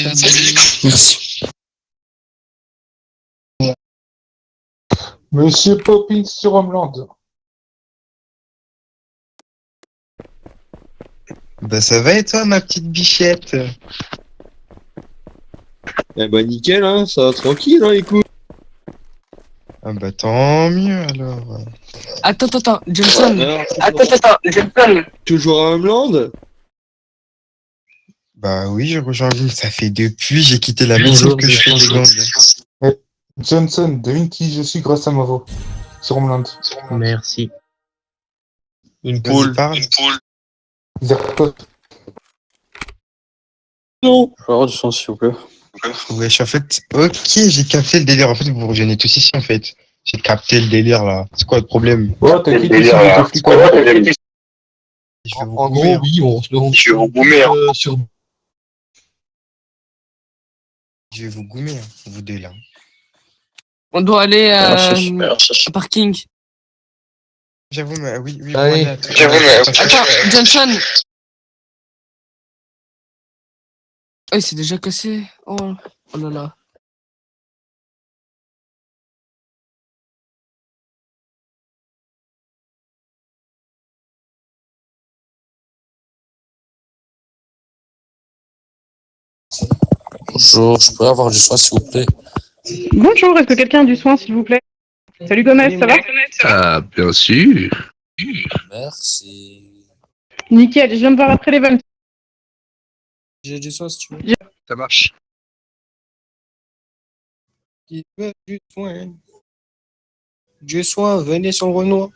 Speaker 8: Merci.
Speaker 16: Monsieur Poppins sur Homeland.
Speaker 2: Bah ça va et toi, ma petite bichette?
Speaker 9: Eh bah nickel, hein, ça va tranquille, hein, écoute.
Speaker 2: Ah bah tant mieux alors.
Speaker 11: Attends, Johnson.
Speaker 9: Johnson. Toujours à Homeland?
Speaker 2: Bah oui, j'ai rejoint Vim, ça fait depuis, j'ai quitté la maison que je fais des gangs.
Speaker 16: Johnson, devine qui je suis grâce à Mavo. Sur Homeland.
Speaker 1: Merci.
Speaker 9: Une poule.
Speaker 16: Zerkot.
Speaker 15: Non. Je vais avoir du sens, s'il vous plaît.
Speaker 2: Wesh, en fait, ok, j'ai capté le délire. En fait, vous vous rejoignez tous ici, en fait. J'ai capté le délire, là. C'est quoi le problème?
Speaker 16: Ouais, t'inquiète, ici, je t'explique quoi.
Speaker 2: Je vais vous
Speaker 9: En
Speaker 2: gommer,
Speaker 9: gros, oui, on se le rend sur...
Speaker 2: Je vais vous gommer, hein, vous deux, là.
Speaker 11: On doit aller
Speaker 15: Merci.
Speaker 11: au parking.
Speaker 2: J'avoue, mais oui,
Speaker 9: Allez.
Speaker 2: voilà,
Speaker 11: Attends, Johnson. Oh, il s'est déjà cassé. Oh là là.
Speaker 15: Bonjour, je pourrais avoir du soin, s'il vous plaît.
Speaker 17: Bonjour, est-ce que quelqu'un a du soin, s'il vous plaît? Salut Gomez, ça va?
Speaker 15: Ah, bien sûr. Merci.
Speaker 17: Nickel, je viens de voir après l'event.
Speaker 15: J'ai du soin, si tu veux. Ça marche.
Speaker 9: Qui veut du soin? Du soin, venez sur Renoir.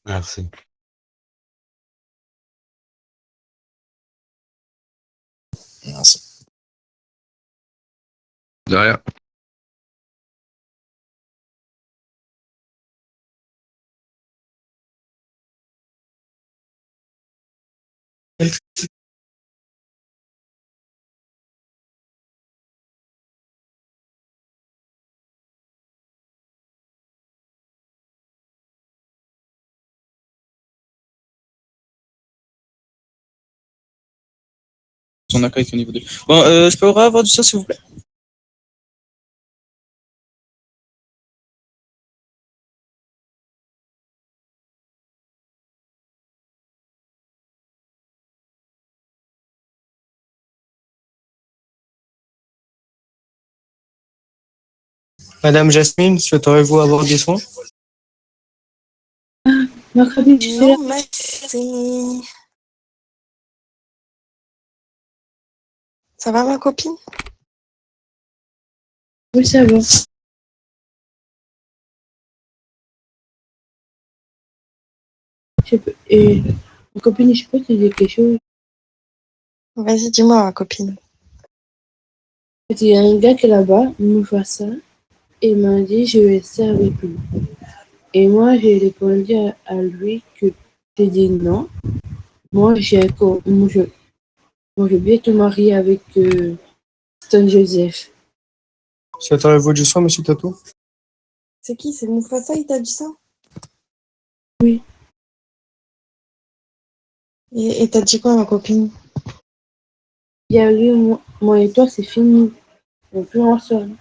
Speaker 1: Merci.
Speaker 15: Merci. De rien.
Speaker 18: Son accueil au niveau 2. Bon, je peux avoir du ça, s'il vous plaît?
Speaker 9: Madame Jasmine, souhaiteriez-vous avoir des soins?
Speaker 12: Mercredi, tu fais
Speaker 3: Non, merci. Ça va, ma copine?
Speaker 12: Oui, ça va. Et ma copine, je sais pas si tu dis quelque chose.
Speaker 3: Vas-y, dis-moi, ma copine.
Speaker 12: Il y a un gars qui est là-bas, il me voit ça, et il m'a dit je vais rester avec lui. Et moi, j'ai répondu à lui que j'ai dit non. Moi, je vais bientôt marier avec Ston Joseph.
Speaker 9: Souhaiteriez-vous du soin, monsieur Tato?
Speaker 3: C'est qui? C'est Mufasa, il t'a dit ça?
Speaker 12: Oui.
Speaker 3: Et t'as dit quoi, ma copine?
Speaker 12: Il y a eu moi et toi, c'est fini. On peut ensemble.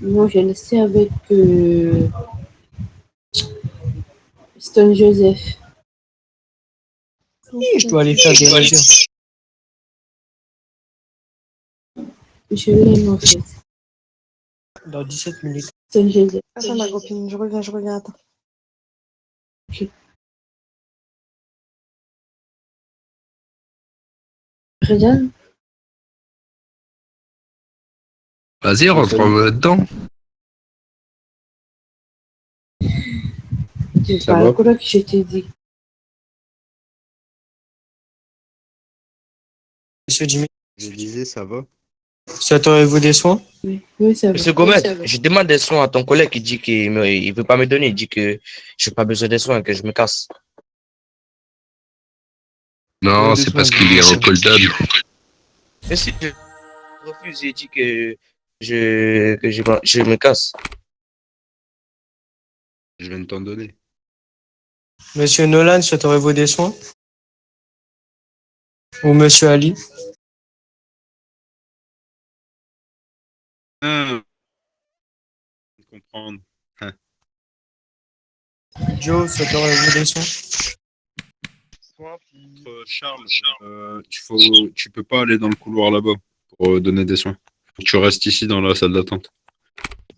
Speaker 12: Moi, j'ai laissé avec Ston Joseph.
Speaker 9: Je dois aller faire des recherches.
Speaker 12: Je l'aime en fait.
Speaker 9: Dans 17 minutes.
Speaker 12: Ston Joseph.
Speaker 3: Attends, ma copine, je reviens, attends.
Speaker 12: Ok. Regarde.
Speaker 15: Vas-y, rentre dedans.
Speaker 12: C'est pas quoi que je t'ai dit.
Speaker 9: Monsieur Jimmy,
Speaker 1: Je disais, ça va?
Speaker 9: souhaiteriez-vous des soins?
Speaker 12: Oui, ça va.
Speaker 18: Monsieur Gomez, je demande des soins à ton collègue qui dit qu'il ne veut pas me donner. Il dit que je n'ai pas besoin des soins, que je me casse.
Speaker 15: Non, c'est parce qu'il est récoltable.
Speaker 18: Mais si je refuse, il dit que je me casse.
Speaker 15: Je viens de t'en donner.
Speaker 13: Monsieur Nolan, souhaiteriez-vous des soins? Ou Monsieur Ali?
Speaker 10: Comprendre.
Speaker 13: Joe, souhaiteriez-vous des soins?
Speaker 10: Charles, tu peux pas aller dans le couloir là-bas pour donner des soins. Faut que tu restes ici dans la salle d'attente.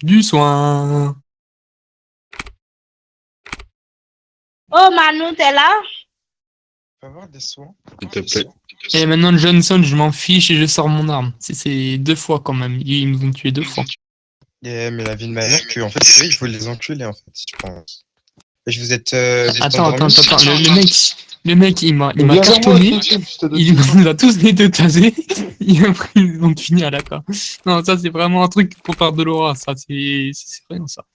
Speaker 13: Du soin.
Speaker 11: Oh, Manu, t'es là?
Speaker 2: Avoir des soins.
Speaker 10: S'il te plaît.
Speaker 19: Et maintenant, Johnson, je m'en fiche et je sors mon arme. C'est 2 fois quand même. Ils nous ont tués 2 fois.
Speaker 2: Mais la vie de ma mère, que, en fait, eux, il faut les enculer, en fait, je pense. Et je vous êtes.
Speaker 19: Attends. Le mec, il m'a cartonné. Il nous a tous les deux tasés. Et après, ils ont fini à la cas. Non, ça, c'est vraiment un truc pour faire de l'aura. Ça, c'est rien, ça.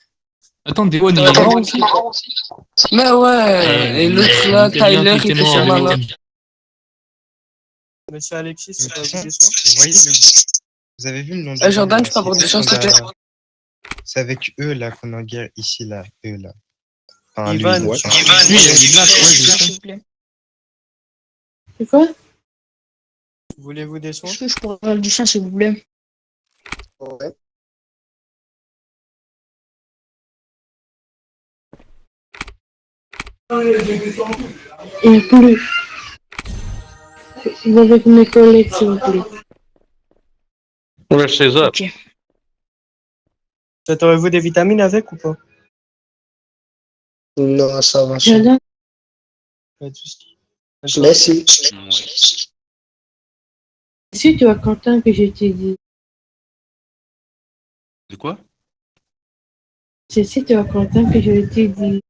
Speaker 19: Attends, Dewan, il est mort aussi.
Speaker 3: Mais ouais, et l'autre là, Tyler, il était sur ma main.
Speaker 13: Monsieur Alexis,
Speaker 2: De toute
Speaker 13: vous
Speaker 2: façon,
Speaker 13: des soins?
Speaker 2: vous voyez, vous avez vu le nom de
Speaker 3: Jordan, je peux avoir des soins, s'il te plaît?
Speaker 2: C'est avec eux, là, qu'on est en guerre, ici, là, eux, là. Enfin,
Speaker 13: Ivan,
Speaker 2: lui,
Speaker 13: lui,
Speaker 19: il est black, ouais, je sais.
Speaker 12: C'est quoi?
Speaker 13: Voulez-vous des soins?
Speaker 11: Est-ce que je pourrais avoir du sang, s'il vous plaît?
Speaker 2: Ouais.
Speaker 12: Il n'y a plus. Je vais avec mes collègues, s'il vous plaît.
Speaker 9: Ouais, César.
Speaker 11: Ok.
Speaker 13: Souhaiteriez-vous des vitamines avec ou pas?
Speaker 3: Non, ça va.
Speaker 12: Jordan,
Speaker 13: Pas de soucis.
Speaker 3: Merci.
Speaker 12: est-ce que tu vois Quentin que je t'ai dit?
Speaker 10: De quoi?
Speaker 12: C'est si tu vois Quentin que je t'ai dit.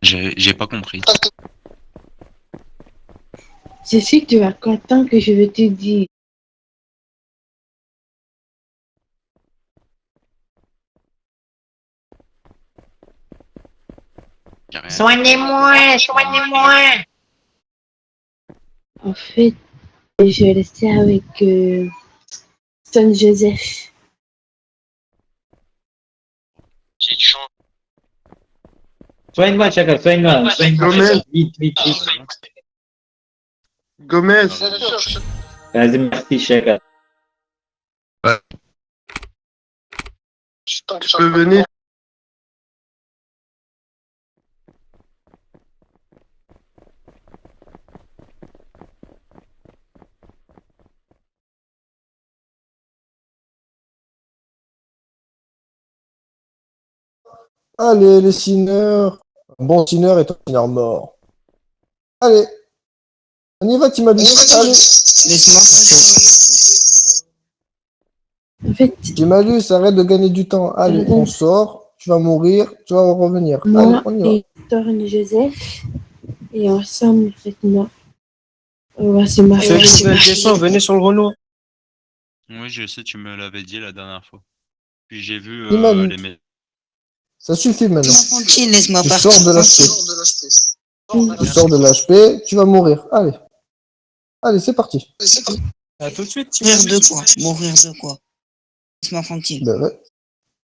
Speaker 10: J'ai pas compris.
Speaker 12: C'est si tu vois Quentin que je vais te dire.
Speaker 11: Soignez-moi, soignez-moi.
Speaker 12: En fait, je vais rester avec Son Joseph.
Speaker 9: Soigne-moi, Chaka, soigne-moi.
Speaker 14: Gomez.
Speaker 9: Vite, vite.
Speaker 14: Gomez.
Speaker 9: Vas-y, merci, Chaka.
Speaker 14: Tu peux venir?
Speaker 20: Allez, les sineurs. Un bon sineur est un sineur mort. Allez. On y va, Timalus. Allez.
Speaker 3: Laisse-moi.
Speaker 12: En fait,
Speaker 20: Timalus, arrête de gagner du temps. Allez, on sort. Tu vas mourir. Tu vas revenir. Allez,
Speaker 12: moi
Speaker 20: on y va.
Speaker 12: et Thorne Joseph, et ensemble, en fait, non. C'est ma
Speaker 13: Ceux qui
Speaker 12: famille.
Speaker 13: veulent des soins, venez sur le Renault.
Speaker 10: Oui, je sais, tu me l'avais dit la dernière fois. Puis j'ai vu
Speaker 20: Timalus.
Speaker 10: les mails.
Speaker 20: Ça suffit maintenant.
Speaker 3: Tranquille, laisse-moi
Speaker 20: Tu
Speaker 3: partir.
Speaker 20: sors de l'HP. Tu sors de l'HP. Tu vas mourir. Allez. Allez, c'est parti.
Speaker 13: À tout de suite.
Speaker 3: Mourir de quoi? Mourir de quoi? Laisse-moi tranquille.
Speaker 20: Ben ouais.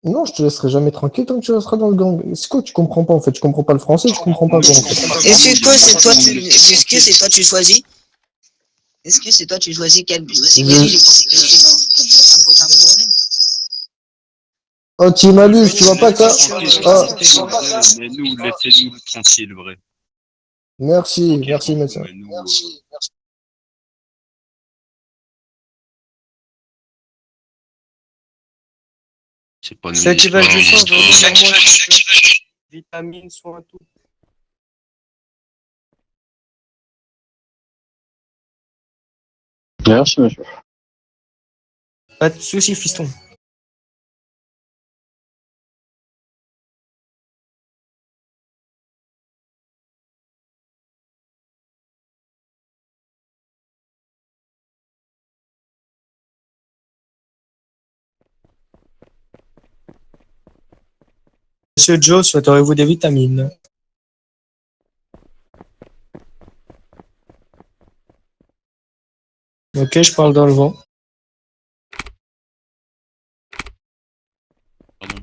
Speaker 20: Non, je te laisserai jamais tranquille tant que tu resteras dans le gang. C'est quoi, tu comprends pas en fait? Tu comprends pas le français, tu comprends pas quoi en fait.
Speaker 3: Est-ce que c'est toi tu choisis? Est-ce que c'est toi tu choisis quel c'est quel est ça pose un problème?
Speaker 20: Oh, Timalus, tu vois pas ça? Ah,
Speaker 10: Mais nous, laissez-nous tranquilles, vrai.
Speaker 20: merci, merci médecin.
Speaker 10: Mais nous, c'est pas nous.
Speaker 13: Ceux qui veulent du soin, venez vers moi. Vitamines, soins, tout.
Speaker 9: Merci, monsieur.
Speaker 13: Pas de soucis, fiston. Monsieur Joe, souhaiteriez-vous des vitamines? Ok, je parle dans le vent.
Speaker 10: Pardon.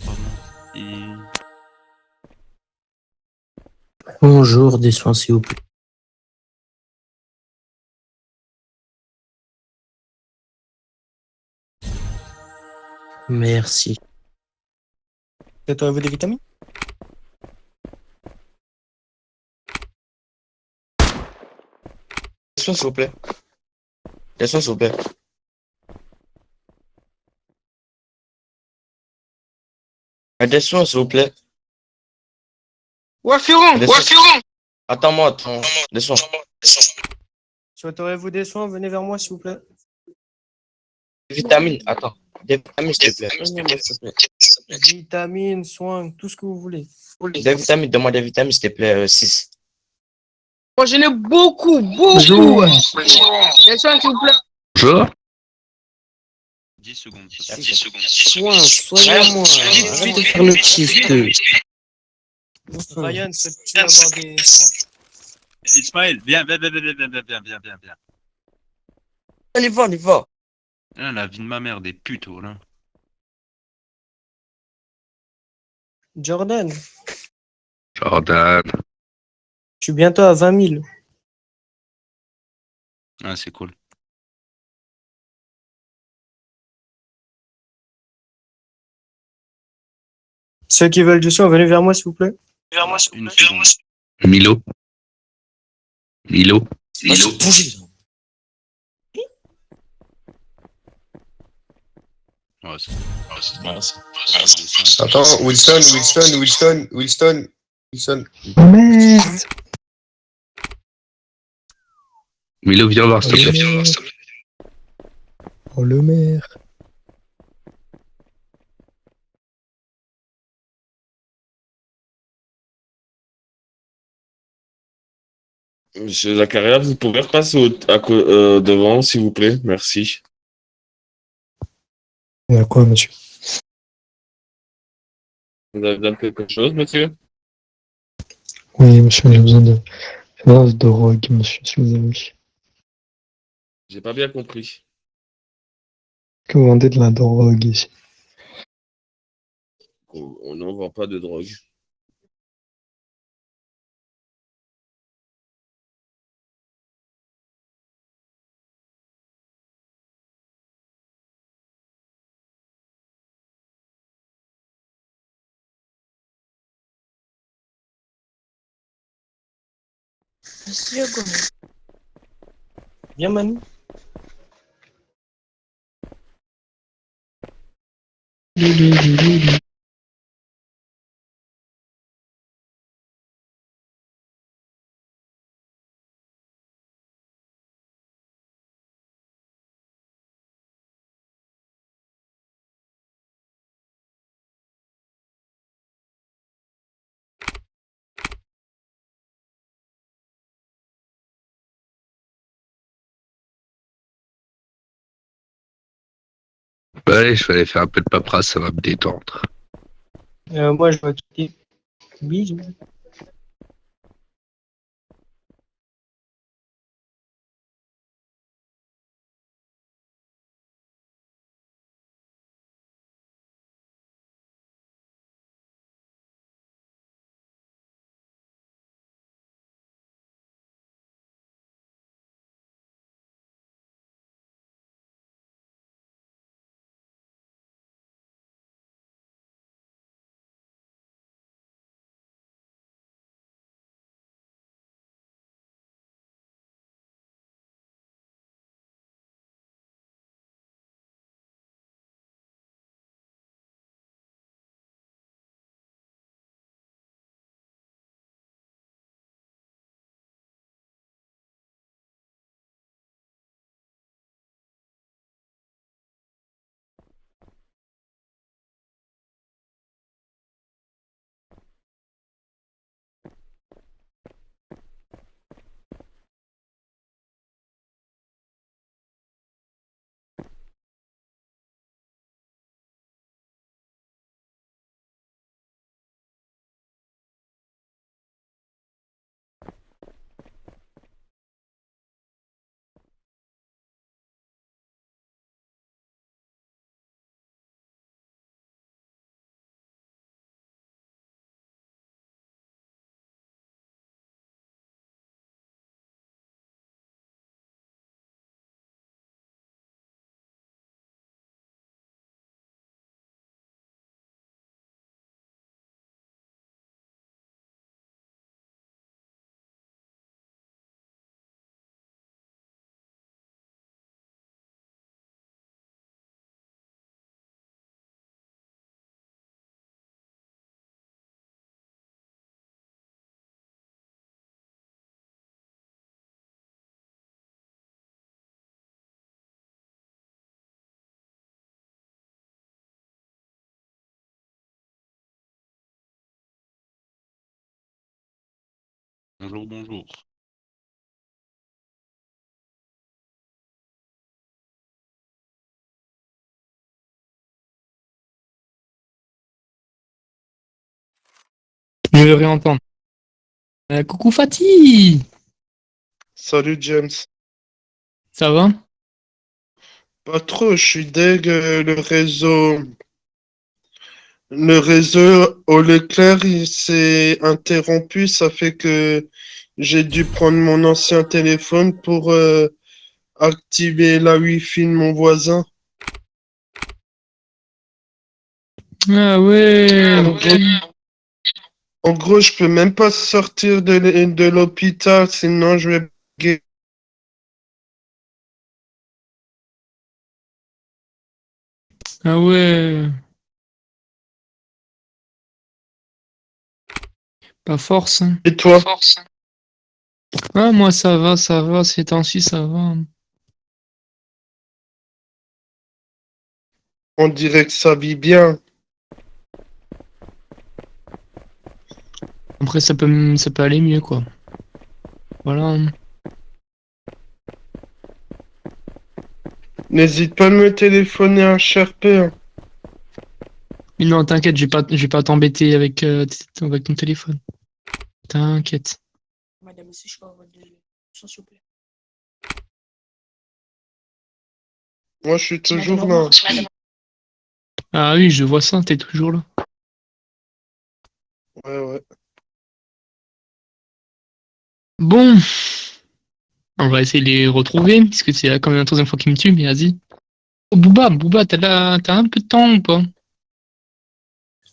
Speaker 7: Bonjour, des soins s'il vous plaît. Merci.
Speaker 18: Faites-vous des vitamines? Des soins, s'il vous plaît. Des soins, s'il vous plaît. Des soins, s'il vous plaît.
Speaker 21: Wafiron,
Speaker 18: Des soins.
Speaker 21: Wafiron.
Speaker 18: Attends-moi. Des soins.
Speaker 21: Souhaiteriez-vous des soins? Venez vers moi, s'il vous plaît.
Speaker 18: Des vitamines, attends. Des vitamines, s'il te plaît. Venez-moi, s'il te plaît.
Speaker 21: Vitamines, soins, tout ce que vous voulez.
Speaker 18: Des vitamines, donne-moi des vitamines, s'il te plaît, 6.
Speaker 21: Moi, j'en ai beaucoup.
Speaker 18: Bonjour.
Speaker 21: Des soins, s'il vous plaît.
Speaker 15: Bonjour.
Speaker 10: 10 secondes.
Speaker 21: Soignez-moi.
Speaker 7: Arrête de faire le shift.
Speaker 21: Ryan, peux-tu avoir des soins?
Speaker 10: Ismaël, viens.
Speaker 18: On y va.
Speaker 10: Ah, la vie de ma mère, des putes, oh, là.
Speaker 21: Jordan,
Speaker 15: Jordan.
Speaker 21: je suis bientôt à 20 000.
Speaker 10: Ah, c'est cool.
Speaker 21: Ceux qui veulent du soin, venez vers moi, s'il vous plaît.
Speaker 10: Une seconde.
Speaker 15: Milo.
Speaker 10: Ouais,
Speaker 2: Attends, Wilson.
Speaker 16: Merde.
Speaker 15: Milo, viens voir, s'il te plaît.
Speaker 16: Oh le maire.
Speaker 4: Monsieur Zakaria, vous pouvez repasser devant, s'il vous plaît. Merci.
Speaker 16: Il y a quoi, monsieur?
Speaker 4: Vous avez besoin de quelque chose, monsieur?
Speaker 16: Oui, monsieur, j'ai besoin de drogue, monsieur, si vous avez.
Speaker 4: J'ai pas bien compris.
Speaker 16: Que vous vendez de la drogue ici?
Speaker 4: On n'en vend pas de drogue.
Speaker 21: Viens, Manu.
Speaker 15: Allez, je vais aller faire un peu de paperasse, ça va me détendre.
Speaker 21: Moi, je vais quitter. Bisous.
Speaker 10: Bonjour, bonjour.
Speaker 19: Je veux réentendre. Coucou Fatih!
Speaker 6: Salut James.
Speaker 19: Ça va?
Speaker 6: Pas trop, je suis deg, le réseau au Leclerc, il s'est interrompu, ça fait que j'ai dû prendre mon ancien téléphone pour activer la Wi-Fi de mon voisin.
Speaker 19: Ah ouais!
Speaker 6: En gros, je peux même pas sortir de l'hôpital, sinon je vais bugger.
Speaker 19: Ah ouais! Pas force. Hein.
Speaker 6: Et toi?
Speaker 19: Ah, moi ça va, ces temps-ci ça va.
Speaker 6: On dirait que ça vit bien.
Speaker 19: Après ça peut aller mieux quoi. Voilà.
Speaker 6: N'hésite pas à me téléphoner à Sherpé. Hein.
Speaker 19: Mais non, t'inquiète, je vais pas t'embêter avec ton téléphone. T'inquiète.
Speaker 8: Madame, est-ce que je peux avoir de sang, s'il vous plaît?
Speaker 6: Moi, je suis toujours là.
Speaker 19: Ah oui, je vois ça, t'es toujours là.
Speaker 6: Ouais, ouais.
Speaker 19: Bon, on va essayer de les retrouver, puisque c'est quand même la troisième fois qu'ils me tuent, mais vas-y. Oh, Booba, t'as un peu de temps ou pas?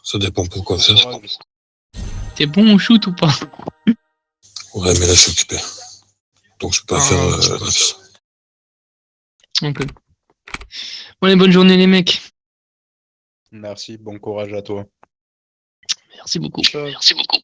Speaker 1: Ça dépend pourquoi faire.
Speaker 19: T'es bon au shoot ou pas?
Speaker 1: Ouais, mais là, je suis occupé. Donc, je peux pas faire max.
Speaker 19: Ok. Bon, allez, bonne journée les mecs.
Speaker 10: Merci, bon courage à toi.
Speaker 19: Merci beaucoup. Merci beaucoup.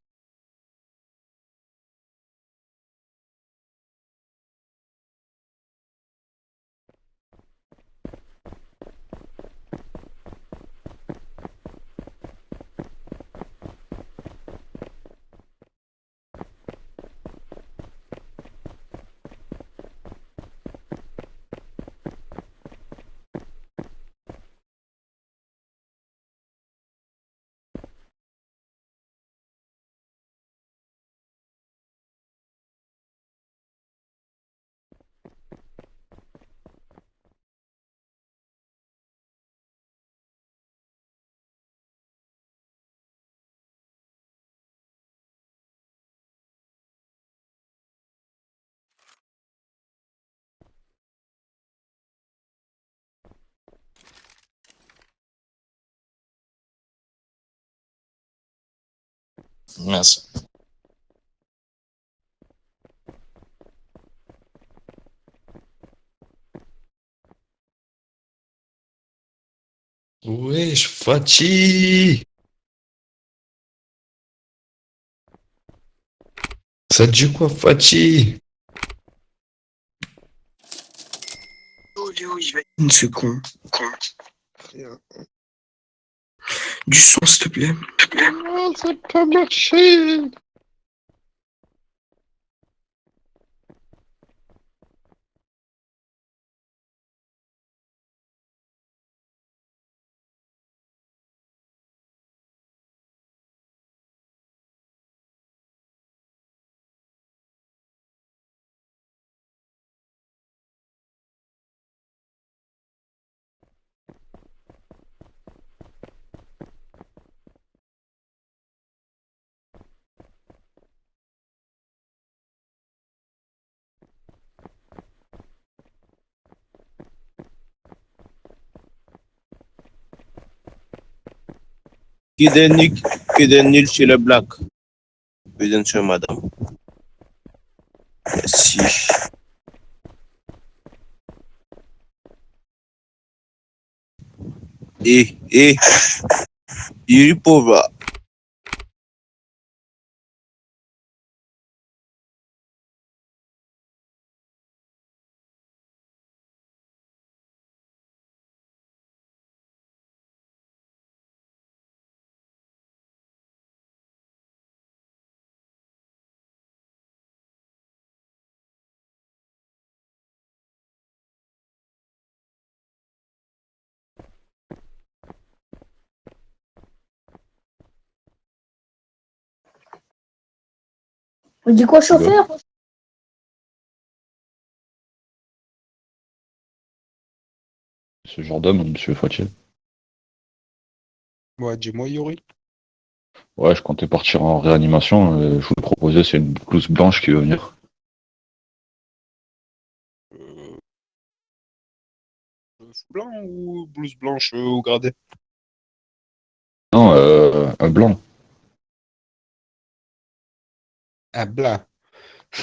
Speaker 18: Merci.
Speaker 1: Wesh, Fatih! Ça te dit quoi, Fatih?
Speaker 8: Oh, Léo, il va être une seconde. Du son, s'il te plaît.
Speaker 6: Non, ça n'a pas marché.
Speaker 15: Qui donne nul chez le black. Bien sûr, madame. Merci. Il est pauvre.
Speaker 11: On dit quoi, chauffeur?
Speaker 5: Ce genre d'homme, monsieur Fatiel.
Speaker 22: Ouais, dis-moi, Yuri.
Speaker 5: Ouais, je comptais partir en réanimation. Je vous le proposais, c'est une blouse blanche qui veut venir.
Speaker 22: Blanc ou blouse blanche au gradé?
Speaker 5: Non, un blanc.
Speaker 22: Ah, blanc.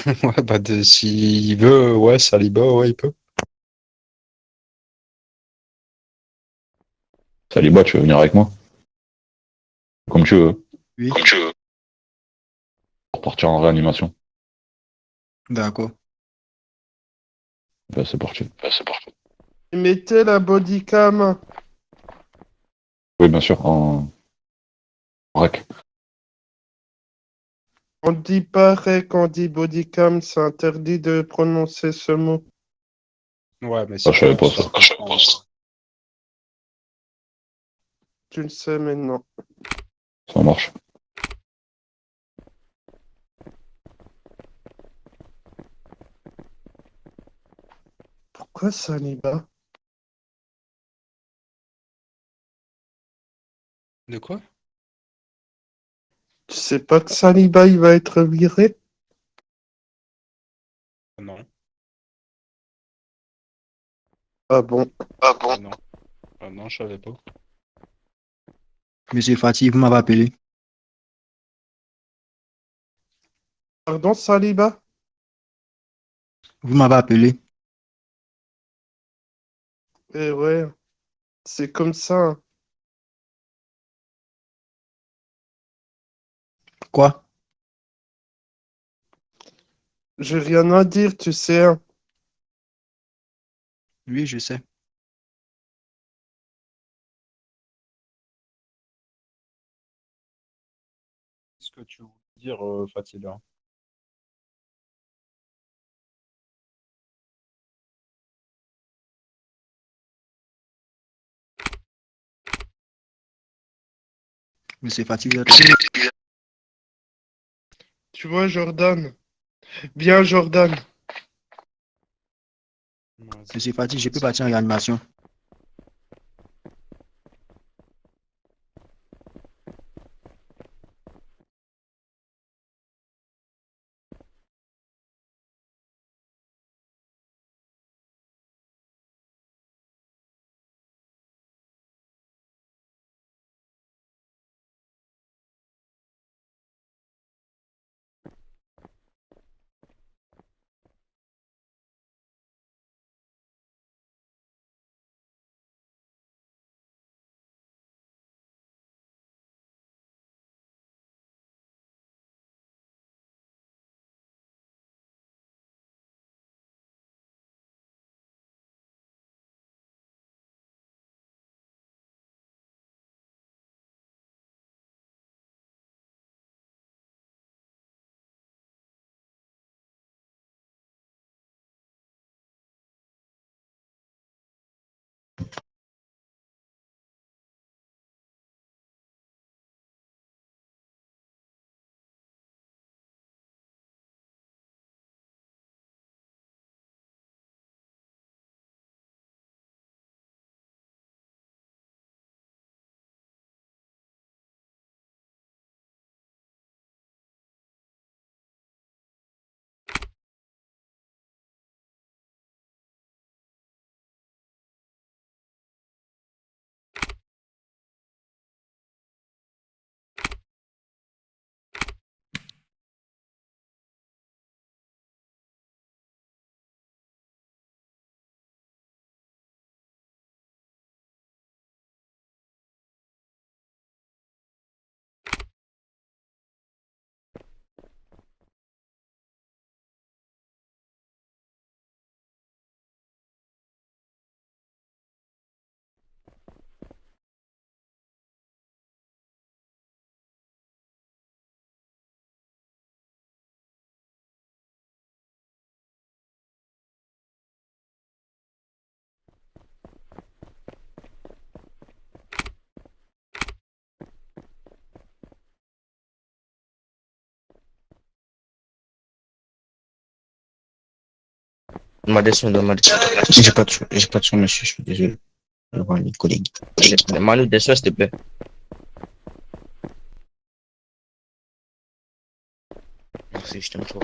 Speaker 22: Ouais, bah, s'il veut, ouais, Saliba, ouais, il peut.
Speaker 5: Saliba, tu veux venir avec moi? Comme tu veux.
Speaker 22: Oui.
Speaker 5: Comme tu veux. Pour partir en réanimation.
Speaker 22: D'accord.
Speaker 5: Ben, c'est parti. Ben, c'est parti.
Speaker 6: Mettez la bodycam.
Speaker 5: Oui, bien sûr, en rec.
Speaker 6: On dit pas rec, on dit bodycam, c'est interdit de prononcer ce mot.
Speaker 22: Ouais, mais
Speaker 5: Ah, je savais pas ça.
Speaker 6: Tu le sais maintenant.
Speaker 5: Ça marche.
Speaker 6: Pourquoi Saliba?
Speaker 22: De quoi?
Speaker 6: Tu sais pas que Saliba, il va être viré?
Speaker 22: Non.
Speaker 6: Ah bon? Ah bon?
Speaker 22: Ah non. Ah non, je savais pas.
Speaker 21: Monsieur Fatih, vous m'avez appelé.
Speaker 6: Pardon, Saliba?
Speaker 21: Vous m'avez appelé.
Speaker 6: Eh ouais, c'est comme ça.
Speaker 21: Quoi?
Speaker 6: J'ai rien à dire, tu sais. Hein.
Speaker 21: Oui, je sais.
Speaker 22: Qu'est-ce que tu veux dire, Fatila?
Speaker 21: Monsieur Fatih, vous êtes là?
Speaker 6: Tu vois, Jordan? Bien, Jordan.
Speaker 21: Monsieur Fatih, je peux partir en réanimation.
Speaker 18: Donne-moi des sons, donne-moi des sons.
Speaker 8: J'ai pas de son, monsieur, je suis désolé. Je vais voir les collègues.
Speaker 18: Manu, des sons, s'il te plaît. Merci, je t'aime trop.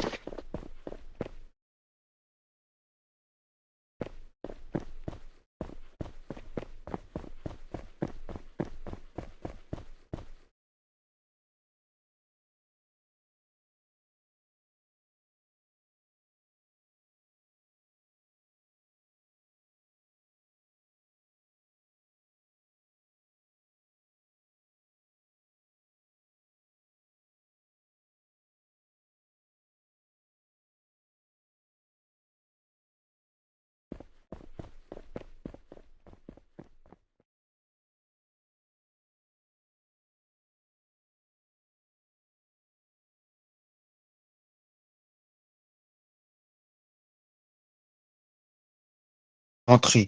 Speaker 8: Entrez.